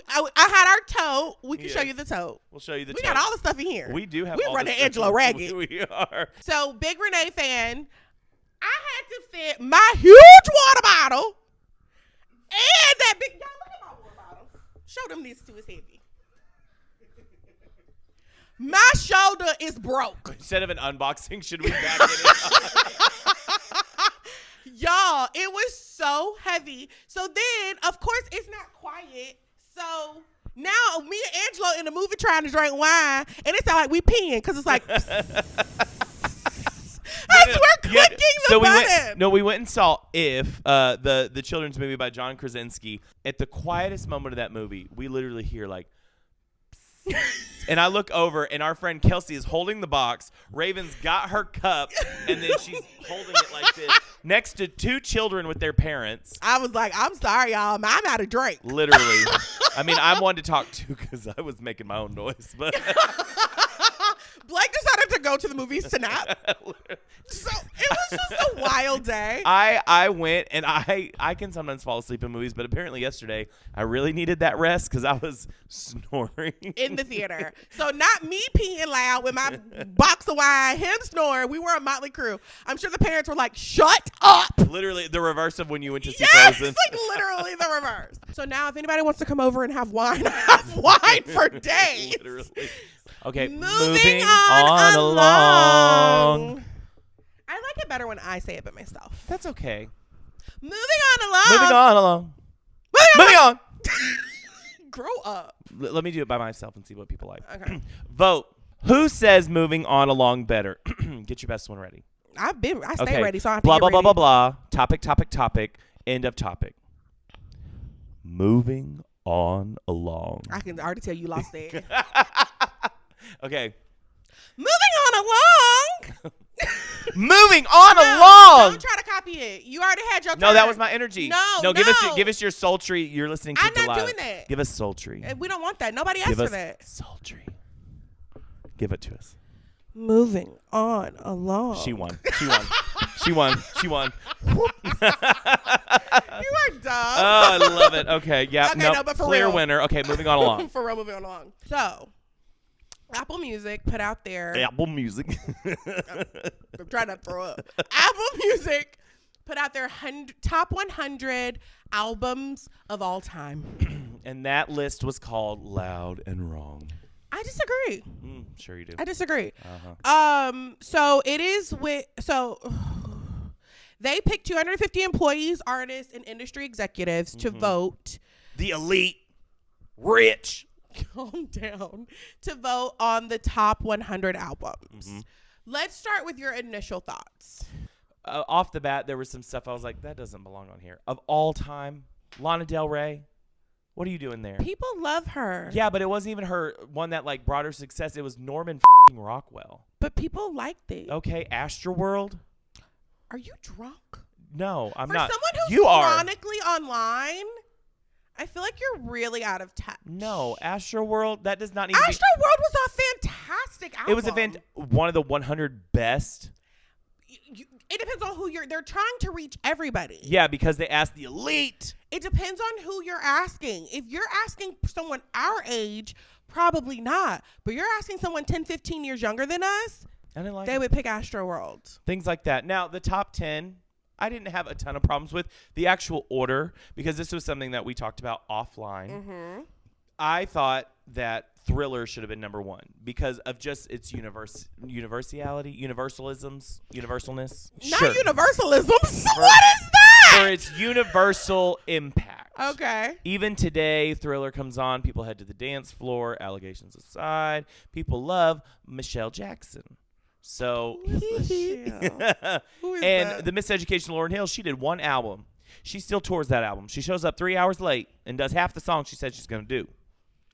I had our tote. We can show you the tote. We'll show you the tote. tote. We got all the stuff in here. We do have all running Angela ragged. We are. So, big Renee fan. I had to fit my huge water bottle and that big. Y'all look at my water bottle. Show them this too. It's heavy. My shoulder is broke. Instead of an unboxing, should we back it? Y'all, it was so heavy. So then, of course, it's not quiet. So now me and Angelo in the movie trying to drink wine, and it sounds like we peeing because it's like. As we're clicking the button. We went and saw If, the children's movie by John Krasinski. At the quietest moment of that movie, we literally hear like, and I look over, and our friend Kelsey is holding the box. Raven's got her cup, and then she's holding it like this next to 2 children with their parents. I was like, I'm sorry, y'all. I'm out of drink. Literally. I mean, I'm one to talk to because I was making my own noise, but. Blake decided to go to the movies to nap. So it was just a wild day. I went, and I can sometimes fall asleep in movies, but apparently yesterday I really needed that rest because I was snoring. In the theater. So not me peeing loud with my box of wine, him snoring. We were a motley crew. I'm sure the parents were like, shut up. Literally the reverse of when you went to see Yes, Frozen. it's like literally the reverse. So now if anybody wants to come over and have wine, I have wine for days. Literally. Okay, moving on along. I like it better when I say it by myself. That's okay. Moving on along. Moving on along. Moving on. Grow up. Let me do it by myself and see what people like. Okay. Vote. Who says moving on along better? Get your best one ready. I stay ready, so I have blah, to blah, get blah, ready. blah, blah. Topic. End of topic. Moving on along. I can already tell you lost it. Okay. Moving on along. Moving on along. Don't try to copy it. You already had your turn. No, that was my energy. No. Give us your sultry. You're listening to I'm the not live. doing that. Give us sultry. We don't want that. Nobody asked for that. Sultry. Give it to us. Moving on along. She won. She won. You are dumb. Oh, I love it. Okay, yeah. Okay, nope. no, but for clear real. winner. Okay, moving on along. For real, moving on along. So, Apple Music put out their... Apple Music. I'm trying to throw up. Apple Music put out their top 100 albums of all time. And that list was called Loud and Wrong. I disagree. Sure you do. I disagree. Uh-huh. So it is they picked 250 employees, artists, and industry executives to vote. The elite, rich. Calm down. To vote on the top 100 albums. Let's start with your initial thoughts. Off the bat, there was some stuff I was like, that doesn't belong on here. Of all time, Lana Del Rey. What are you doing there? People love her. Yeah, but it wasn't even her one that like brought her success. It was Norman Rockwell. But people liked it. Okay, Astroworld. Are you drunk? No, I'm For not. For someone who's you chronically online, I feel like you're really out of touch. No, Astroworld. That does not need. Astroworld was a fantastic album. It was one of the 100 best. It depends on who they're trying to reach everybody. Yeah, because they asked the elite. It depends on who you're asking. If you're asking someone our age, probably not. But you're asking someone 10, 15 years younger than us, I didn't like They it. would pick Astroworld. Things like that. Now, the top 10, I didn't have a ton of problems with. The actual order, because this was something that we talked about offline. Mm-hmm. I thought that Thriller should have been number 1 because of just its universalness. Not universalism. What is that? For its universal impact. Okay. Even today, Thriller comes on. People head to the dance floor. Allegations aside, people love Michelle Jackson. So, Who is the Miseducation Lauryn Hill, she did 1 album. She still tours that album. She shows up 3 hours late and does half the song she said she's going to do.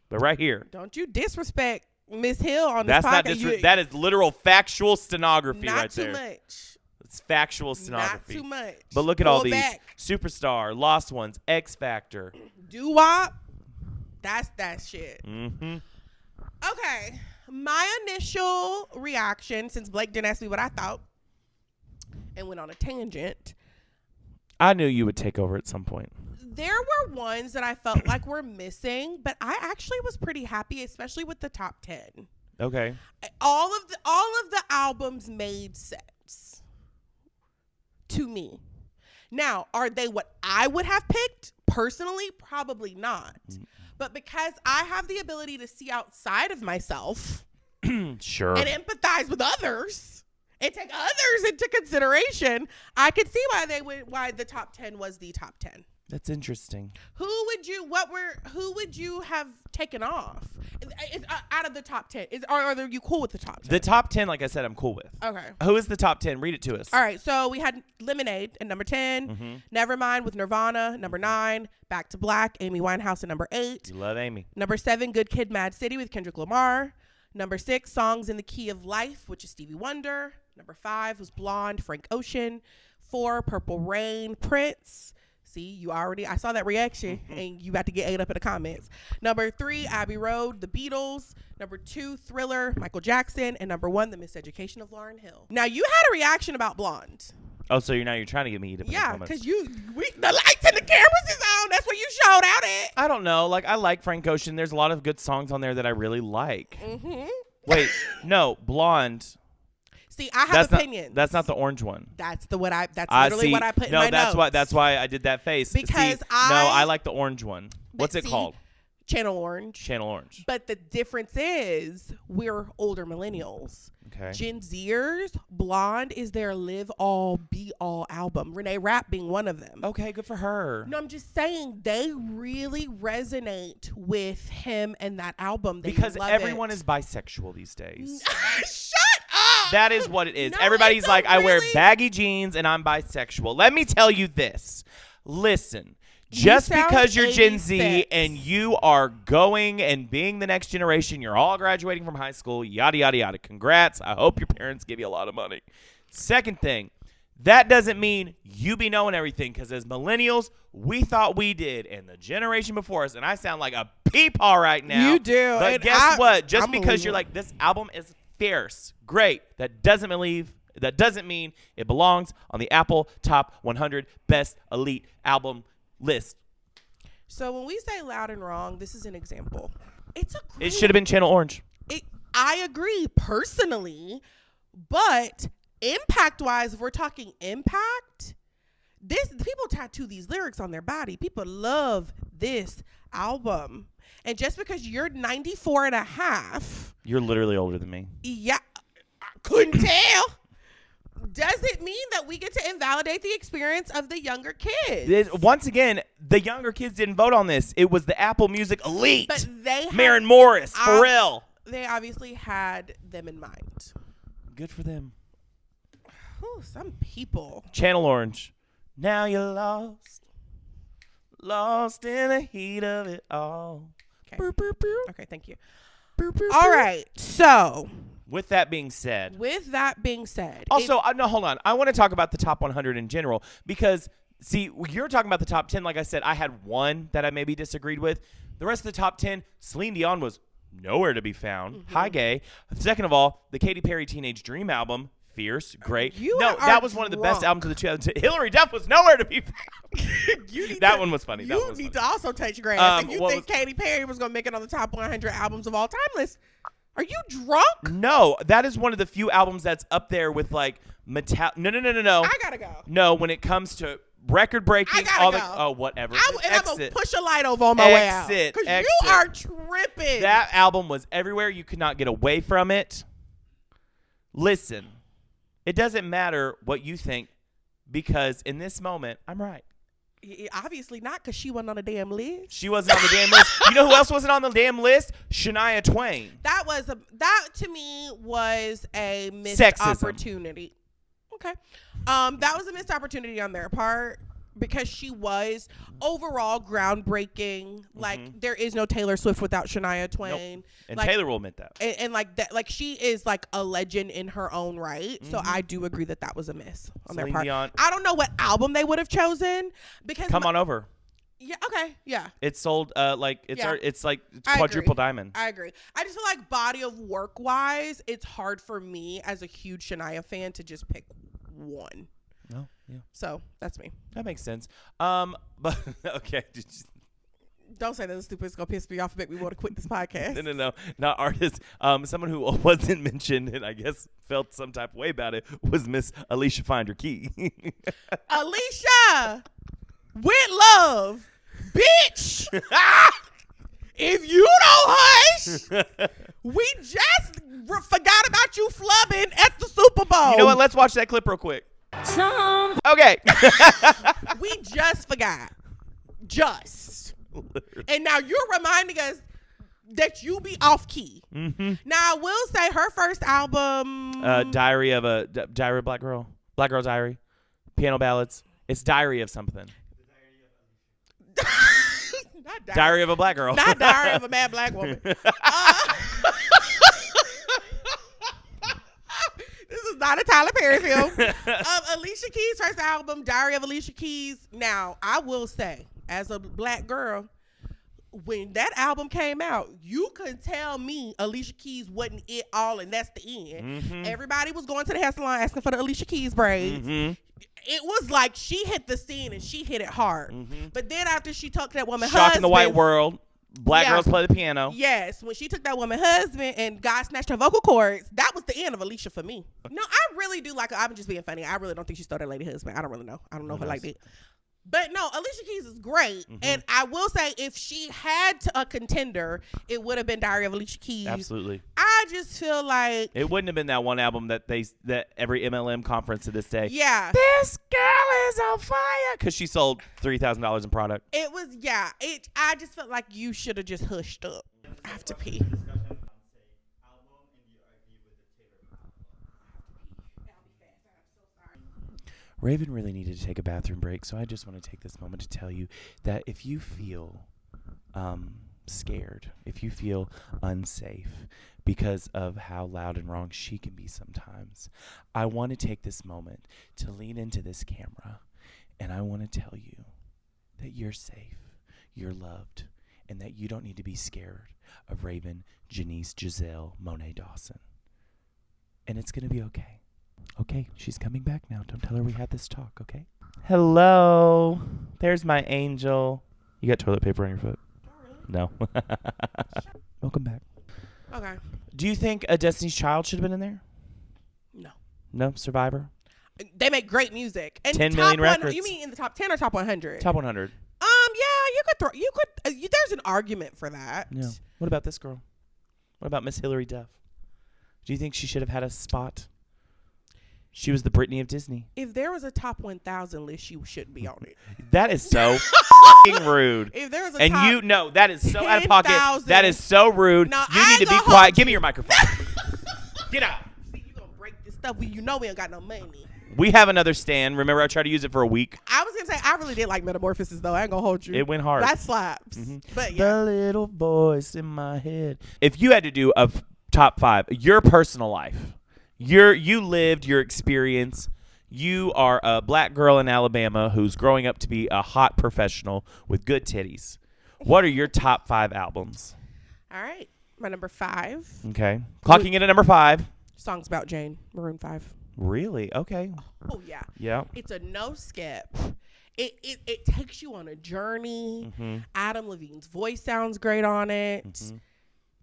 But right here. Don't you disrespect Miss Hill on this podcast. That is literal factual stenography right there. Not too much. It's factual stenography. Not too much. But look at all these. Back. Superstar, Lost Ones, X Factor. Doo-wop. That's that shit. Mm-hmm. Okay. My initial reaction, since Blake didn't ask me what I thought and went on a tangent. I knew you would take over at some point. There were ones that I felt like were missing, but I actually was pretty happy, especially with the top 10. Okay. All of the albums made sense to me. Now, are they what I would have picked personally? Probably not. But because I have the ability to see outside of myself sure, and empathize with others and take others into consideration, I could see why the top 10 was the top 10. That's interesting. Who would you have taken off out of the top 10? Are you cool with the top 10? The top 10, like I said, I'm cool with. Okay. Who is the top 10? Read it to us. All right. So we had Lemonade at number 10, Nevermind with Nirvana, number 9, Back to Black, Amy Winehouse at number 8. You love Amy. Number 7, Good Kid, Mad City with Kendrick Lamar. Number 6, Songs in the Key of Life, which is Stevie Wonder. Number 5 was Blonde, Frank Ocean. 4, Purple Rain, Prince. See, I saw that reaction and you about to get ate up in the comments. Number 3, Abbey Road, The Beatles. Number 2, Thriller, Michael Jackson. And number 1, The Miseducation of Lauryn Hill. Now, you had a reaction about Blonde. Oh, so you're trying to get me eat up in the comments. Yeah, because the lights and the cameras is on. That's what you showed out at. I don't know. Like, I like Frank Ocean. There's a lot of good songs on there that I really like. Mm-hmm. Wait, no, Blonde. See, I have opinions. That's not the orange one. That's literally what I put in my notes. That's why I did that face. Because I like the orange one. What's it called? Channel Orange. Channel Orange. But the difference is we're older millennials. Okay. Gen Zers, Blonde is their live all, be all album. Renee Rapp being one of them. Okay, good for her. No, I'm just saying they really resonate with him and that album. Because everyone is bisexual these days. Shut up. That is what it is. No, everybody's like, I wear baggy jeans and I'm bisexual. Let me tell you this. Listen. Just because you're Gen Z and you are going and being the next generation, you're all graduating from high school, yada, yada, yada. Congrats. I hope your parents give you a lot of money. Second thing, that doesn't mean you be knowing everything, because as millennials, we thought we did, and the generation before us, and I sound like a peepaw right now. You do. But guess what? Just because you're like, this album is fierce, great, that doesn't mean it belongs on the Apple Top 100 Best Elite Album list. So when we say loud and wrong, this is an example. It should have been Channel Orange. I agree personally, but impact-wise, if we're talking impact, people tattoo these lyrics on their body. People love this album. And just because you're 94 and a half. You're literally older than me. Yeah. I couldn't tell. Does it mean that we get to invalidate the experience of the younger kids? Once again, the younger kids didn't vote on this. It was the Apple Music elite. But Maren Morris, Pharrell. They obviously had them in mind. Good for them. Ooh, some people. Channel Orange. Now you're lost in the heat of it all. Okay. Boop, boop, boop. Okay, thank you. Boop, boop, All boop. right, so. With that being said. Also, no, hold on. I want to talk about the top 100 in general because, see, you're talking about the top 10. Like I said, I had one that I maybe disagreed with. The rest of the top 10, Celine Dion was nowhere to be found. Mm-hmm. Hi, gay. Second of all, the Katy Perry Teenage Dream album, fierce, great. That was one of the best albums of the 2000s. Hillary Duff was nowhere to be found. That one was funny. You need to also touch grass. If you think Katy Perry was going to make it on the top 100 albums of all time list, Are you drunk? No, that is one of the few albums that's up there with like metal. No. I gotta go. No, when it comes to record breaking, I gotta go. Whatever. I'm gonna push a light over on my way out. Because you are tripping. That album was everywhere. You could not get away from it. Listen, it doesn't matter what you think, because in this moment, I'm right. Obviously not, because she wasn't on the damn list. She wasn't on the damn list. You know who else wasn't on the damn list? Shania Twain. That to me was a missed opportunity. Okay. That was a missed opportunity on their part, because she was overall groundbreaking. Like, there is no Taylor Swift without Shania Twain. Nope. And like, Taylor will admit that. And like that, like, she is like a legend in her own right. So I do agree that was a miss on their part. Dion. I don't know what album they would have chosen, because Come On Over. Yeah. Okay. Yeah. It sold it's like quadruple diamond. I agree. I just feel like body of work wise, it's hard for me as a huge Shania fan to just pick one. Oh, yeah. So that's me. That makes sense. But okay. Don't say that stupid. It's gonna piss me off and make me want to quit this podcast. No. Not artists. Someone who wasn't mentioned and I guess felt some type of way about it was Miss Alicia Finder Key. Alicia, with love, bitch. If you don't hush, we just forgot about you flubbing at the Super Bowl. You know what? Let's watch that clip real quick. Okay. We just forgot. Just. And now you're reminding us that you be off key. Mm-hmm. Now, I will say her first album. Diary of a Black Girl. Black Girl's Diary. Piano ballads. It's Diary of something. Not Diary of a Black Girl. Not Diary of a Mad Black Woman. This is not a Tyler Perry film. Alicia Keys' first album, Diary of Alicia Keys. Now, I will say, as a black girl, when that album came out, you could tell me Alicia Keys wasn't it all, and that's the end. Mm-hmm. Everybody was going to the hair salon asking for the Alicia Keys braids. Mm-hmm. It was like she hit the scene and she hit it hard. Mm-hmm. But then after she took that woman husband, Shock in the White World. Black girls play the piano. Yes, when she took that woman husband and God snatched her vocal cords, that was the end of Alicia for me. No, I really do like her. I'm just being funny. I really don't think she stole that lady husband. I don't really know. I don't know her like that. But no, Alicia Keys is great. Mm-hmm. And I will say, if she had a contender, it would have been Diary of Alicia Keys. Absolutely. I just feel like it wouldn't have been that one album that every MLM conference to this day. Yeah. This girl is on fire. Because she sold $3,000 in product. It was, yeah. I just felt like you should have just hushed up. I have to pee. Raven really needed to take a bathroom break, so I just want to take this moment to tell you that if you feel scared, if you feel unsafe because of how loud and wrong she can be sometimes, I want to take this moment to lean into this camera, and I want to tell you that you're safe, you're loved, and that you don't need to be scared of Raven, Janice, Giselle, Monet Dawson. And it's going to be okay. Okay, she's coming back now. Don't tell her we had this talk, okay? Hello. There's my angel. You got toilet paper on your foot? No. Welcome back. Okay. Do you think a Destiny's Child should have been in there? No. No? Survivor? They make great music. And 10 million records. You mean in the top 10 or top 100? Top 100. Yeah, there's an argument for that. Yeah. What about this girl? What about Miss Hilary Duff? Do you think she should have had a spot? She was the Britney of Disney. If there was a top 1,000 list, she shouldn't be on it. That is so rude. If there was a and top that is so 10, out of pocket. 000. That is so rude. No, you need to be quiet. Give me your microphone. Get out. See, you gonna break this stuff. We ain't got no money. We have another stand. Remember, I tried to use it for a week. I was gonna say I really did like Metamorphosis though. I ain't gonna hold you. It went hard. That slaps. Mm-hmm. But yeah. The little voice in my head. If you had to do a top 5, your personal life, you lived your experience. You are a black girl in Alabama who's growing up to be a hot professional with good titties. What are your top 5 albums? All right. My number 5. Okay. Clocking in at number 5. Songs About Jane, Maroon 5. Really? Okay. Oh, yeah. Yeah. It's a no skip. It takes you on a journey. Mm-hmm. Adam Levine's voice sounds great on it. Mm-hmm.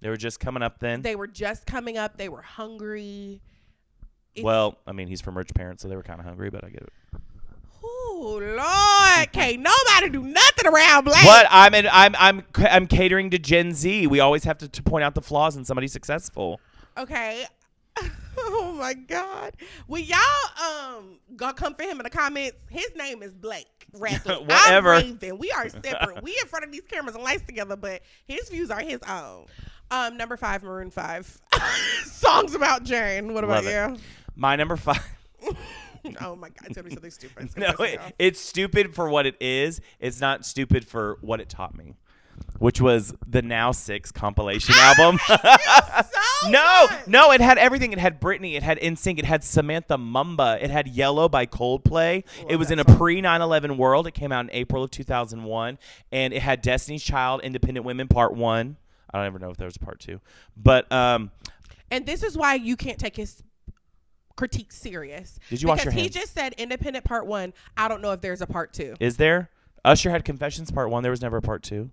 They were just coming up then. They were just coming up. They were hungry. Well, I mean, he's from rich parents, so they were kind of hungry, but I get it. Oh Lord, can't nobody do nothing around Blake. What? I'm catering to Gen Z. We always have to point out the flaws in somebody successful. Okay. Oh my God. When y'all go come for him in the comments, his name is Blake. Whatever. I'm Raven. We are separate. We in front of these cameras and lights together, but his views are his own. Number 5, Maroon 5. Songs about Jane. What about you? My number 5. Oh my God, it's gonna be something stupid. No, it's stupid for what it is. It's not stupid for what it taught me, which was the Now 6 compilation album. No, it had everything. It had Britney, it had NSYNC, it had Samantha Mumba, it had Yellow by Coldplay. It was in a pre-9/11 world. It came out in April of 2001, and it had Destiny's Child, Independent Women Part 1. I don't ever know if there was a Part 2, but and this is why you can't take his critique serious. Did you wash your hands? Because he just said Independent Part 1. I don't know if there's a Part 2. Is there? Usher had Confessions Part 1. There was never a Part 2.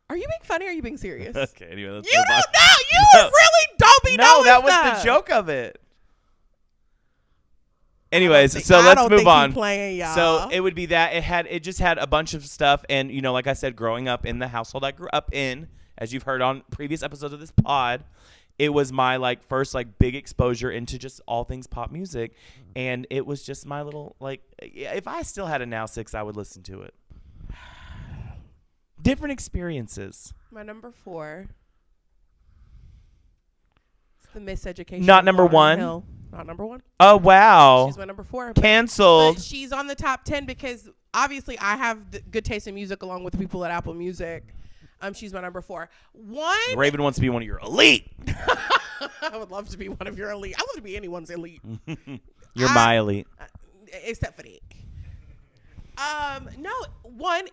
Are you being funny or are you being serious? Okay, anyway, let's you move on. don't know. You really don't be knowing that was stuff. the joke of it. Anyways, so let's move on. Playing, y'all. So it would be that it just had a bunch of stuff, and like I said, growing up in the household I grew up in, as you've heard on previous episodes of this pod, it was my first big exposure into just all things pop music, and it was just my little if I still had a Now 6, I would listen to it. Different experiences. My number 4. It's the Miseducation. Not number 1. Hill. Not number 1. Oh wow. She's my number 4. Canceled. But she's on the top 10 because obviously I have good taste in music along with the people at Apple Music. She's my number 4. Raven wants to be one of your elite. I would love to be one of your elite. I love to be anyone's elite. You're my elite. Except for the. No,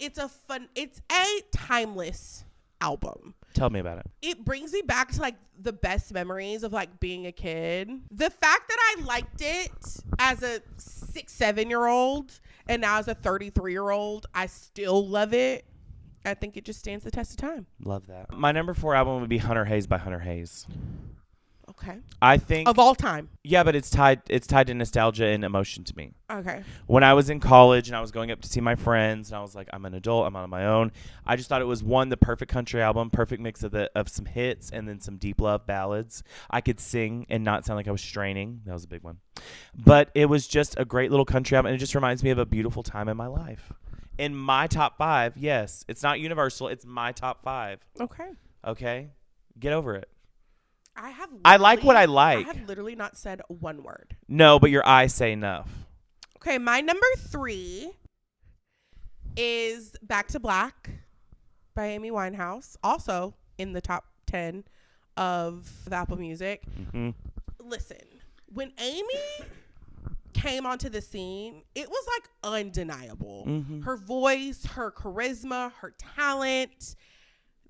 it's a timeless album. Tell me about it. It brings me back to the best memories of being a kid. The fact that I liked it as a 6-7-year-old and now as a 33-year-old, I still love it. I think it just stands the test of time. Love that. My number 4 album would be Hunter Hayes by Hunter Hayes. Okay. I think of all time. Yeah, but it's tied to nostalgia and emotion to me. Okay. When I was in college and I was going up to see my friends and I was like, I'm an adult, I'm on my own. I just thought it was the perfect country album, perfect mix of some hits and then some deep love ballads. I could sing and not sound like I was straining. That was a big one. But it was just a great little country album, and it just reminds me of a beautiful time in my life. In my top 5, yes. It's not universal. It's my top 5. Okay? Get over it. I like what I like. I have literally not said one word. No, but your eyes say enough. Okay, my number 3 is Back to Black by Amy Winehouse. Also in the top 10 of Apple Music. Mm-hmm. Listen, when Amy came onto the scene, it was undeniable. Mm-hmm. Her voice, her charisma, her talent.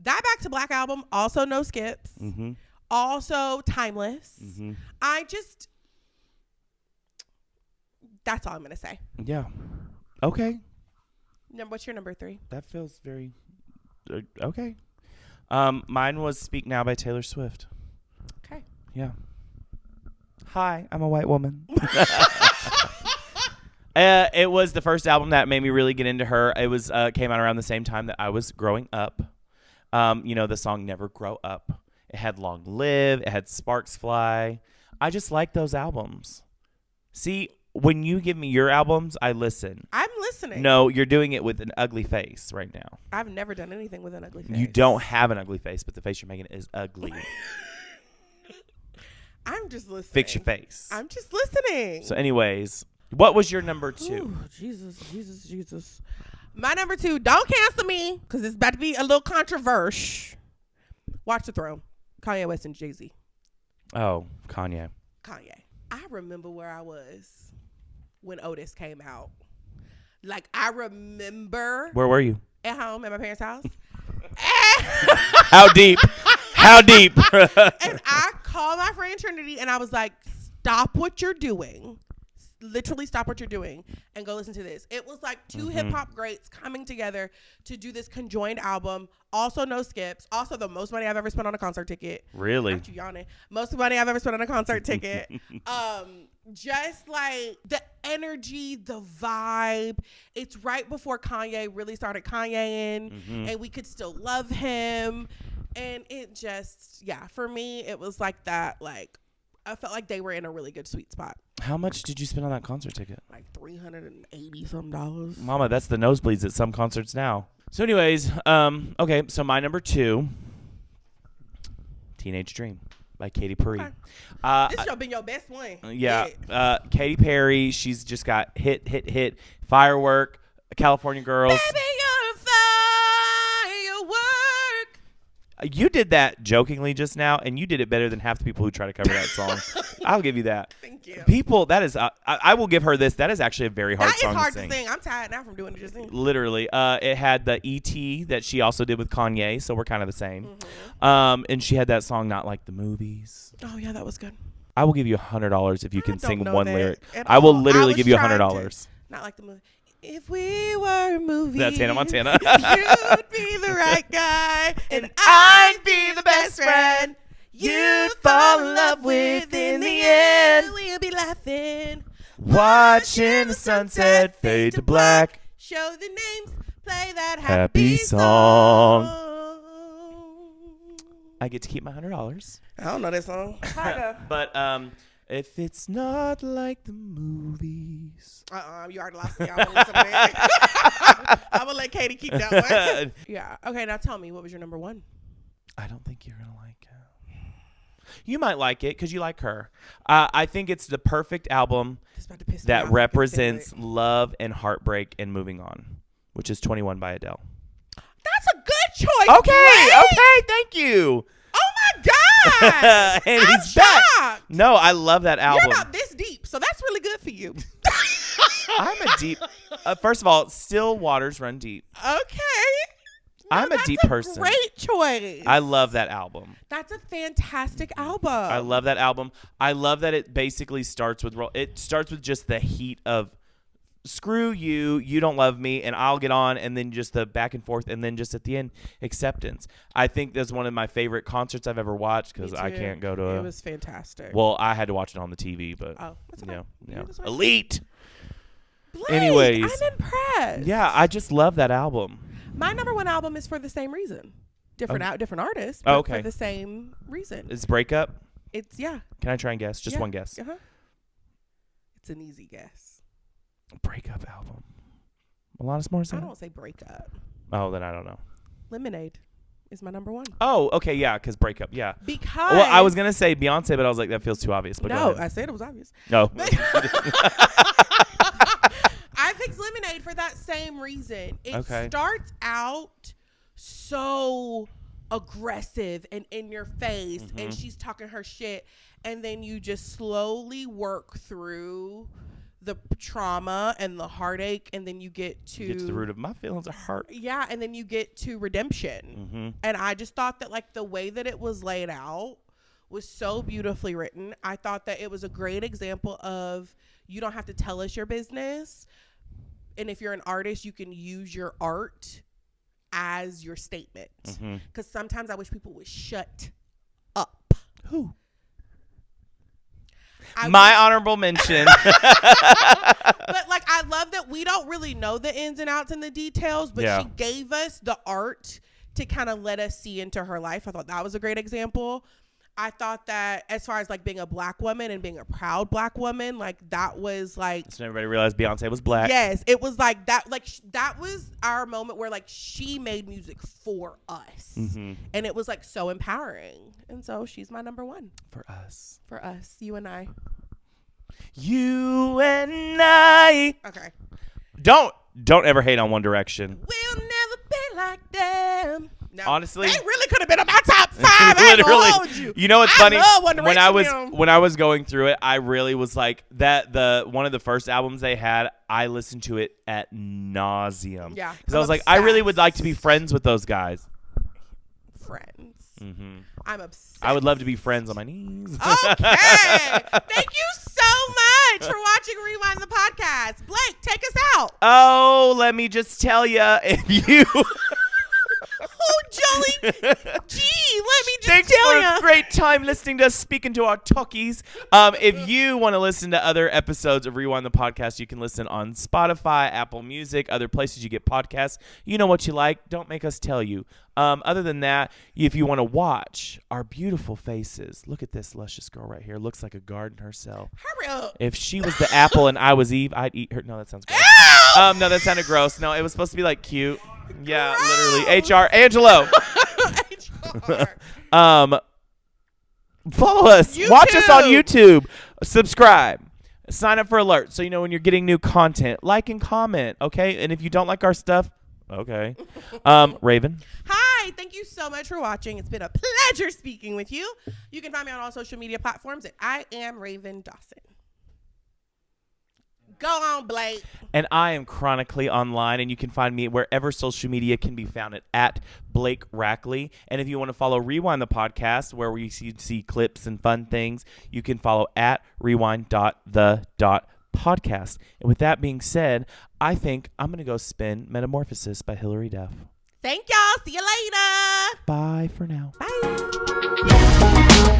That Back to Black album, also no skips. Mm-hmm. Also timeless. Mm-hmm. That's all I'm going to say. Yeah. Okay. What's your number 3? That feels very okay. Mine was Speak Now by Taylor Swift. Okay. Yeah. Hi, I'm a white woman. It was the first album that made me really get into her. It was came out around the same time that I was growing up. The song Never Grow Up. It had Long Live. It had Sparks Fly. I just like those albums. See, when you give me your albums, I listen. I'm listening. No, you're doing it with an ugly face right now. I've never done anything with an ugly face. You don't have an ugly face, but the face you're making is ugly. I'm just listening. Fix your face. I'm just listening. So anyways, what was your number 2? Ooh, Jesus. My number 2, don't cancel me, because it's about to be a little controversial. Watch the Throne. Kanye West and Josey. Oh, Kanye. I remember where I was when Otis came out. I remember. Where were you? At home at my parents' house. How deep? How deep? And I called my friend Trinity and I was like, stop what you're doing. literally stop what you're doing and go listen to this. It was like two hip hop greats coming together to do this conjoined album. Also no skips. Also the most money I've ever spent on a concert ticket. Really? Aren't you yawning? Most money I've ever spent on a concert ticket. Just like the energy, the vibe. It's right before Kanye really started Kanyeing, and we could still love him. And it just, yeah, for me, it was like that. Like, I felt like they were in a really good sweet spot. How much did you spend on that concert ticket? Like $380 some. Mama, that's the nosebleeds at some concerts now. So anyways, okay, so my number 2, Teenage Dream by Katy Perry. Okay. This should been your best one. Yeah. Katy Perry, she's just got hit, Firework, California Girls. Baby, you're a firework. You did that jokingly just now, and you did it better than half the people who try to cover that song. I'll give you that. Thank you. People, that is, I will give her this. That is actually a very hard song to sing. That is hard to sing. I'm tired now from doing it just sing. Literally. It had the E.T. that she also did with Kanye, so we're kind of the same. And she had that song, Not Like the Movies. Oh, yeah, that was good. I will give you $100 if you can sing one lyric. I will literally give you $100. Not like the movie. If we were movies, that's Hannah Montana. You'd be the right guy, and I'd be the best friend you'd fall in love with in the end. We'll be laughing, watching the sunset fade to black. Show the names, play that happy song. I get to keep my $100. I don't know that song. But if it's not like the movies. You already lost me. I'm gonna let Katie keep that one. Yeah. Okay, now tell me, what was your number 1? I don't think you're gonna like it. You might like it because you like her. I think it's the perfect album that represents love and heartbreak and moving on, which is 21 by Adele. That's a good choice. Okay, thank you. Oh my God. And I'm he's back. shocked. No, I love that album. You're not this deep, so that's really good for you. I'm a deep. First of all, still waters run deep. Okay. I'm a deep person. Great choice. I love that album. That's a fantastic album. I love that album. I love that it basically starts with just the heat of screw you, you don't love me, and I'll get on, and then just the back and forth, and then just at the end, acceptance. I think that's one of my favorite concerts I've ever watched because I can't go to it was fantastic. Well, I had to watch it on the TV, but that's okay. Yeah. Elite. Blake, anyways, I'm impressed. Yeah, I just love that album. My number 1 album is for the same reason. Different artists, but for the same reason. It's Breakup? It's, Can I try and guess? Just one guess. It's an easy guess. Breakup album. Alanis Morissette? I don't say Breakup. Oh, then I don't know. Lemonade is my number 1. Oh, okay, yeah, because Breakup, yeah. Because... Well, I was going to say Beyonce, but I was like, that feels too obvious. But no, I said it was obvious. No. I picked Lemonade for that same reason. It starts out so aggressive and in your face, and she's talking her shit, and then you just slowly work through the trauma and the heartache, and then you get to the root of my feelings of hurt. Yeah, and then you get to redemption. And I just thought that like the way that it was laid out was so beautifully written. I thought that it was a great example of you don't have to tell us your business. And if you're an artist, you can use your art as your statement. Because sometimes I wish people would shut up. Who? My honorable mention. But like, I love that we don't really know the ins and outs and the details, but she gave us the art to kind of let us see into her life. I thought that was a great example. I thought that as far as like being a black woman and being a proud black woman, like that was like. So everybody realized Beyonce was black. Yes, it was like that. Like that was our moment where like she made music for us, and it was like so empowering. And so she's my number 1 for us. For us, you and I. You and I. Okay. Don't ever hate on One Direction. We'll never be like them. No, honestly, they really could have been in my top 5. Literally, you know what's funny? When I was going through it, I really was like that. One of the first albums they had, I listened to it at nauseum. Yeah, because I was like, I really would like to be friends with those guys. Friends. Mm-hmm. I'm obsessed. I would love to be friends on my knees. Okay. Thank you so much for watching Rewind the Podcast. Blake, take us out. Oh, let me just tell you, if you... Oh, Joey. Gee, let me just Thanks tell for you. a great time listening to us speaking to our talkies. If you want to listen to other episodes of Rewind the Podcast, you can listen on Spotify, Apple Music, other places you get podcasts. You know what you like. Don't make us tell you. Other than that, if you want to watch our beautiful faces, look at this luscious girl right here. Looks like a garden herself. Hurry up. If she was the apple and I was Eve, I'd eat her. No, that sounds gross. No, that sounded gross. No, it was supposed to be like cute. Yeah, literally. HR. Angelo. HR. Follow us. YouTube. Watch us on YouTube. Subscribe. Sign up for alerts so you know when you're getting new content. Like and comment, okay? And if you don't like our stuff, okay. Raven. Hi, thank you so much for watching. It's been a pleasure speaking with you. You can find me on all social media platforms at I am Raven Dawson. Go on, Blake. And I am chronically online, and you can find me wherever social media can be found at Blake Rackley. And if you want to follow Rewind the Podcast, where we see clips and fun things, you can follow at rewind.the.podcast. And with that being said, I think I'm going to go spin Metamorphosis by Hilary Duff. Thank y'all. See you later. Bye for now. Bye.